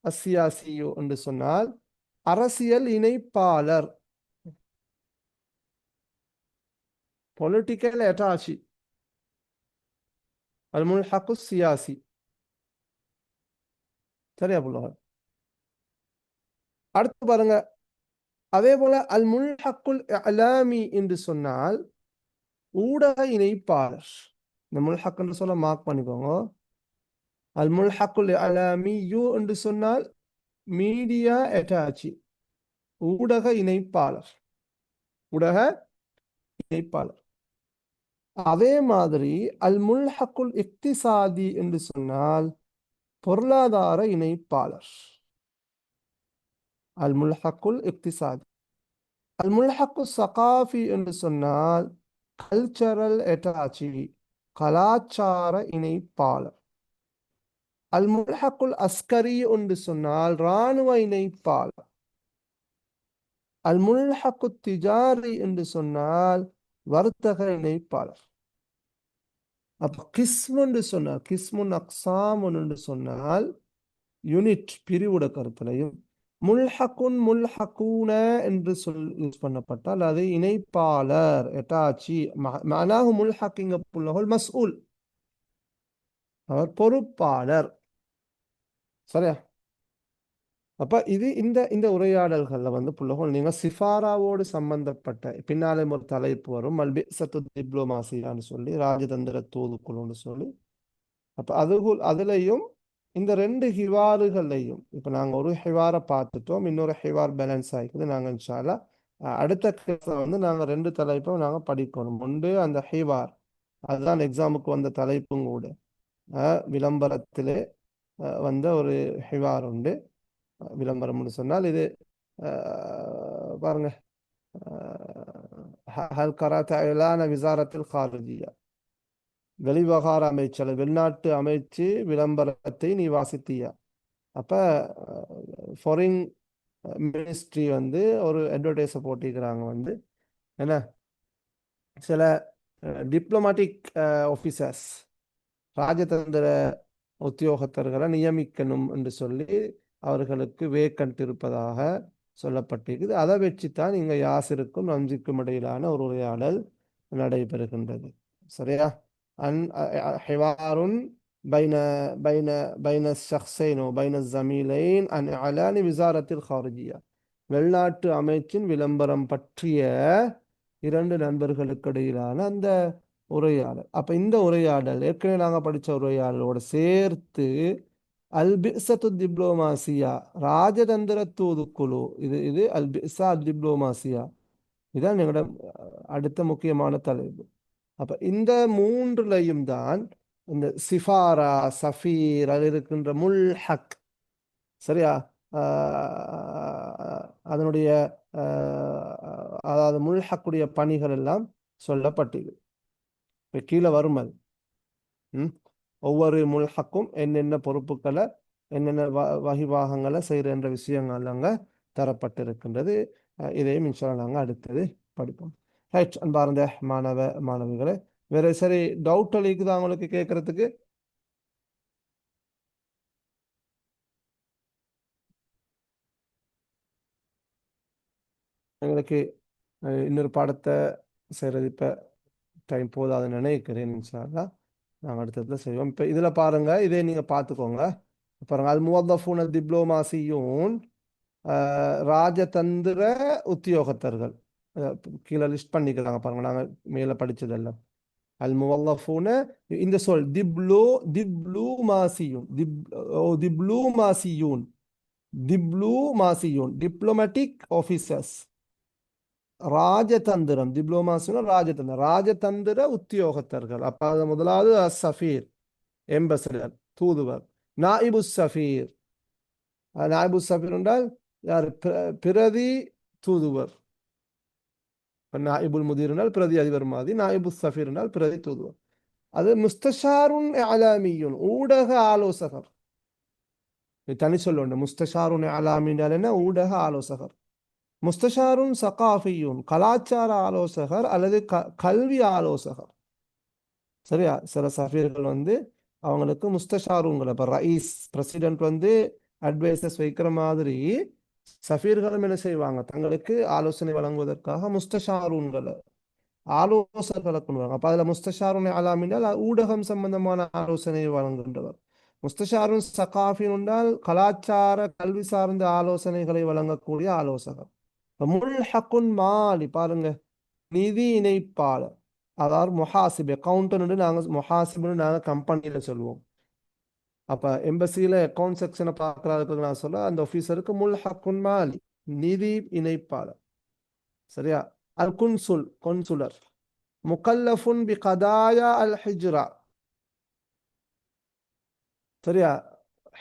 அசியாசியு என்று சொன்னால் அரசியல் இணைப்பாளர், பொலிட்டிக்கல் அட்டாச்சி, அல் முல்ஹக்கு சியாசி. சரியா புள்ளார். அடுத்து பாருங்க, அதே போல அல் முல்ஹக்குல் அலாமி என்று சொன்னால் ஊடக இணைப்பாளர். இந்த முல்ஹக் என்று சொல்ல மார்க் பண்ணிக்கோங்க. அல் முல்ஹக்குல் அலாமி யூ என்று சொன்னால் மீடியா அட்டாச்சி, ஊடக இணைப்பாளர், ஊடக இணைப்பாளர். அதே மாதிரி அல் முல்ஹக்குல் இக்திசாதி என்று சொன்னால் பொருளாதார இணைப்பாளர், அல் முல்ஹக்குல் இக்திசாதி. அல் முல்ஹக்கு சகாஃபி என்று சொன்னால் கல்ச்சரல் அட்டாச்சி, கலாச்சார இணைப்பாளர். அல் முல்ஹக்குல் அஸ்கரி என்று சொன்னால் இராணுவ இணைப்பாளர். அல் முல்ஹக்கு திஜாரி என்று சொன்னால் வர்த்தக இணைப்பாளர். அப்ப கிஸ்மு என்று சொன்னால், கிஸ்முன் அக்சாம் என்று சொன்னால் யூனிட் பிரிவுட கருத்துலையும், முல்ஹக்குன் முல்ஹக்கூன என்று யூஸ் பண்ணப்பட்டால் அது இணைப்பாளர் எட்டாச்சி. மனாஹு முல்ஹக் இங்க புள்ளஹுல் மஸ்ஊல், அவர் பொறுப்பாளர், சரியா. அப்ப இது இந்த இந்த உரையாடல்கள்ல வந்து புள்ளகோல் நீங்க சிஃபாராவோடு சம்பந்தப்பட்ட பின்னாலே ஒரு தலைப்பு வரும் மல்பிசத்து டிப்ளோமாசியான்னு சொல்லி ராஜதந்திர தூதுக்குழுன்னு சொல்லி அப்ப அதுலயும் இந்த ரெண்டு ஹிவாறுகளையும் இப்ப நாங்க ஒரு ஹிவாரை பார்த்துட்டோம், இன்னொரு ஹிவார் பேலன்ஸ் ஆகிக்குது. நாங்க இன்ஷால்லா அடுத்த கிளாஸ்ல வந்து நாங்க ரெண்டு தலைப்பும் நாங்க படிக்கணும். ஒன்று அந்த ஹிவார், அதுதான் எக்ஸாமுக்கு வந்த தலைப்பும் கூட. விளம்பரத்திலே வந்த ஒரு ஹிவார் உண்டு. விளம்பரம்னு சொன்னால் இது பாருங்க, ஹல் கராத்த இலான விசாரத்தில் காரஜியா, வெளிவகார அமைச்சர் வெளிநாட்டு அமைச்சு விளம்பரத்தை நீ வாசித்தியா. அப்ப ஃபாரின் மினிஸ்ட்ரி வந்து ஒரு அட்வர்டைஸை போட்டிருக்கிறாங்க வந்து என்ன, சில டிப்ளமாட்டிக் ஆஃபீஸர்ஸ் ராஜதந்திர உத்தியோகத்தர்களை நியமிக்கணும் என்று சொல்லி அவர்களுக்கு வேக்கண்ட் இருப்பதாக சொல்லப்பட்டிருக்குது. அதை வச்சுத்தான் இங்க யாசிருக்கும் ரம்ஜிக்கும் இடையிலான ஒரு உரையாடல் நடைபெறுகின்றது. சரியா? அன் ஹிவாருன் பைன பைன பைன ஷக்ஸைன் பைன ஜமீலைன் அன் அலானி விசாரத்தில் ஹாரிஜியா, வெளிநாட்டு அமைச்சின் விளம்பரம் பற்றிய இரண்டு நண்பர்களுக்கு இடையிலான அந்த உரையாடல். அப்ப இந்த உரையாடல் ஏற்கனவே நாங்க படிச்ச உரையாடலோட சேர்த்து அல் பிஸத்து டிப்ளோமாசியா, ராஜதந்திர தூதுக்குழு, இது இது அல் பிஸா டிப்ளோமாசியா, இதான் எங்களோட அடுத்த முக்கியமான தலைப்பு. அப்ப இந்த மூன்றுலையும் தான் இந்த சிஃபாரா, சஃபீர், அதில் இருக்கின்ற முல்ஹக், சரியா, அதனுடைய அதாவது முல்ஹக்குடைய பணிகள் எல்லாம் சொல்லப்பட்டது. இப்ப கீழே வரும் அது. ஒவ்வொரு முல்ஹக்கும் என்னென்ன பொறுப்புகளை என்னென்ன வகிவாகங்களை செய்கிற என்ற விஷயங்கள் அங்கே தரப்பட்டிருக்கின்றது. இதையும் இன்ஷா அல்லாஹ் நாங்கள் அடுத்தது படிப்போம். ரைட், அன்பார்ந்த மாணவிகளே, வேற சரி டவுட் இருக்குதா உங்களுக்கு கேட்கறதுக்கு? எங்களுக்கு இன்னொரு பாடத்தை செய்கிறது இப்போ டைம் போதாதுன்னு நினைக்கிறேன். இன்ஷா அல்லாஹ் நாங்கள் அடுத்ததுல செய்வோம். இப்போ இதில் பாருங்க, இதே நீங்கள் பார்த்துக்கோங்க. பாருங்க, அல் முவத்தஃபூன டிப்ளோமாசியூன், ராஜதந்திர உத்தியோகத்தர்கள், கீழே லிஸ்ட் பண்ணிக்கிறாங்க பாருங்க, நாங்கள் மேலே படிச்சதெல்லாம். அல் முவல்லஃபூன, இந்த சொல் டிப்ளூமாசியூன், டிப்ளூமாசியூன், டிப்ளூமாசியூன், டிப்ளமேட்டிக் ஆஃபீஸர்ஸ். ராஜதந்திரம், டிப்ளோமாசினா ராஜதந்திரம், ராஜதந்திர உத்தியோகத்தர்கள். அப்ப அது முதலாவது சஃபீர், எம்பசடர், தூதுவர். நாயிபு சஃபீர், நாயிபு சஃபீர் என்றால் யார்? பிரதி தூதுவர். நாயிபுல் முதீர் என்றால் பிரதி அதிபர் மாதிரி, நாயிபு சஃபீர் என்றால் பிரதி தூதுவர். அது முஸ்தஷாருன் அலாமியுன், ஊடக ஆலோசகர். தனி சொல்லுண்டு, முஸ்தஷாருன் அலாமி என்ன? ஊடக ஆலோசகர். முஸ்தஷாருன் சகாஃபியுன், கலாச்சார ஆலோசகர் அல்லது கல்வி ஆலோசகர். சரியா? சில சஃபீர்கள் வந்து அவங்களுக்கு முஸ்தஷாருங்களை, இப்போ ரயீஸ் பிரசிடென்ட் வந்து அட்வைசர்ஸ் வைக்கிற மாதிரி சஃபீர்களும் என்ன செய்வாங்க? தங்களுக்கு ஆலோசனை வழங்குவதற்காக முஸ்தஷாருன்களை, ஆலோசகர்களை கொண்டு வருவாங்க. அப்போ அதில் முஸ்தஷாருன் அலாமினால் ஊடகம் சம்பந்தமான ஆலோசனையை வழங்குகின்றவர். முஸ்தஷாருன் சகாஃபின் என்றால் கலாச்சார கல்வி சார்ந்த ஆலோசனைகளை வழங்கக்கூடிய ஆலோசகர். முல்ஹக்குன் மாலி, பாருங்க, நிதி இணைப்பாளர், அதாவது முஹாசிப், அக்கௌண்டன்ட் நாங்கள் முஹாசிப்னு நாங்கள் கம்பெனியில் சொல்லுவோம். அப்போ எம்பசியில் அக்கௌண்ட் செக்ஷனை பார்க்குறதுக்கு நான் சொல்ல, அந்த ஆஃபீஸருக்கு முல்ஹக்குன் மாலி, நிதி இணைப்பாளர். சரியா? அல் குன்சுல், கொன்சுலர். முகல்லஃபுன் பி கதாயா அல் ஹிஜ்ரா. சரியா?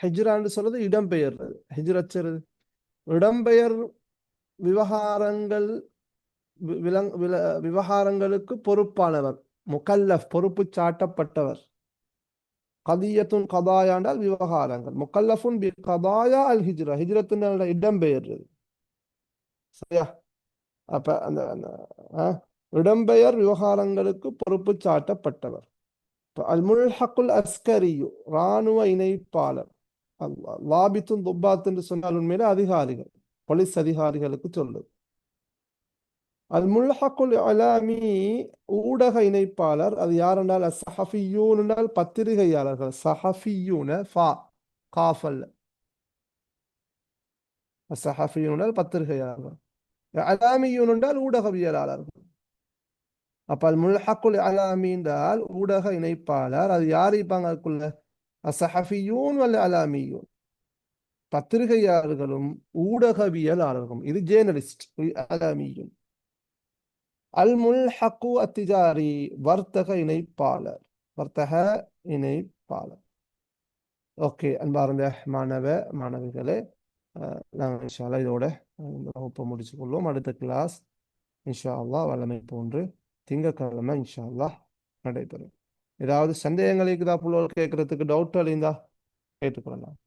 ஹிஜ்ரான்னு சொல்றது இடம்பெயர்றது, ஹிஜ்ரச்சுறது இடம்பெயர் விவகாரங்கள், விவகாரங்களுக்கு பொறுப்பானவர். முகல்லஃப், பொறுப்பு சாட்டப்பட்டவர். கதியத்துன் கதாயா என்றால் விவகாரங்கள். முகல்லஃபுன் பி கதாயா அல் ஹிஜ்ரா, ஹிஜ்ரத்துன் இடம்பெயர்றது. சரியா? அப்ப அந்த இடம்பெயர் விவகாரங்களுக்கு பொறுப்பு சாட்டப்பட்டவர். அல் முல்ஹக்குல் அஸ்கரியு, இராணுவ இணைப்பாளர். லாபித்துன் துப்பாத் என்று சொன்னால் உண்மையில அதிகாரிகள், போலீஸ் அதிகாரிகளுக்கு சொல்லுது. அல் முல்ஹக்குல் இலாமி, ஊடக இணைப்பாளர். அது யார் என்றால் சஹஃபியூன் என்றால் பத்திரிகையாளர்கள். சஹஃபியூன ஃபா காஃபல், அஸ்ஸஹஃபியூன் என்றால் பத்திரிகையாளர்கள், அலாமியூன் என்றால் ஊடகவியலாளர்கள். அப்ப அல் முல்ஹக்குல் அலாமி என்றால் ஊடக இணைப்பாளர். அது யார் இருப்பாங்க அதுக்குள்ள? அஸ்ஸஹஃபியூன் வல் அலாமியூன், பத்திரிகையாளர்களும் ஊடகவியலாளர்களும். இது ஜேர்னலிஸ்ட். அலாமியூன். அல் முல்ஹக்கு அத்திஜாரி, வர்த்தக இணைப்பாளர். வர்த்தக இணைப்பாளர். ஓகே, அன்பார்ந்த மாணவிகளே, நாங்கள் இன்ஷா அல்லாஹ் இதோட இந்த வகுப்பை முடிச்சுக்கொள்வோம். அடுத்த கிளாஸ் இன்ஷா அல்லாஹ் வல்லமை போன்று திங்கட்கிழமை இன்ஷா அல்லாஹ் நடைபெறும். ஏதாவது சந்தேகங்கள் இருக்குதா? புள்ளோல் கேட்கறதுக்கு டவுட் அழிந்தா கேட்டுக்கொள்ளலாம்.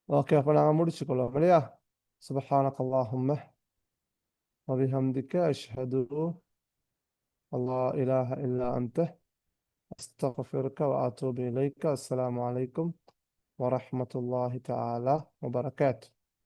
ஓகே, அப்போ நாங்கள் முடிச்சுக்கொள்வோம் இல்லையா? சுப்ஹானக அல்லாஹும்ம வபிஹம்திக அஷ்ஹது அல்லா இலாஹ இல்லா அன்த அஸ்தக்ஃபிருக்க வ அத்தூபு இலைக்க. அஸ்ஸலாமு அலைக்கும் வரஹ்மத்துல்லாஹி தஆலா வபரகாத்துஹு.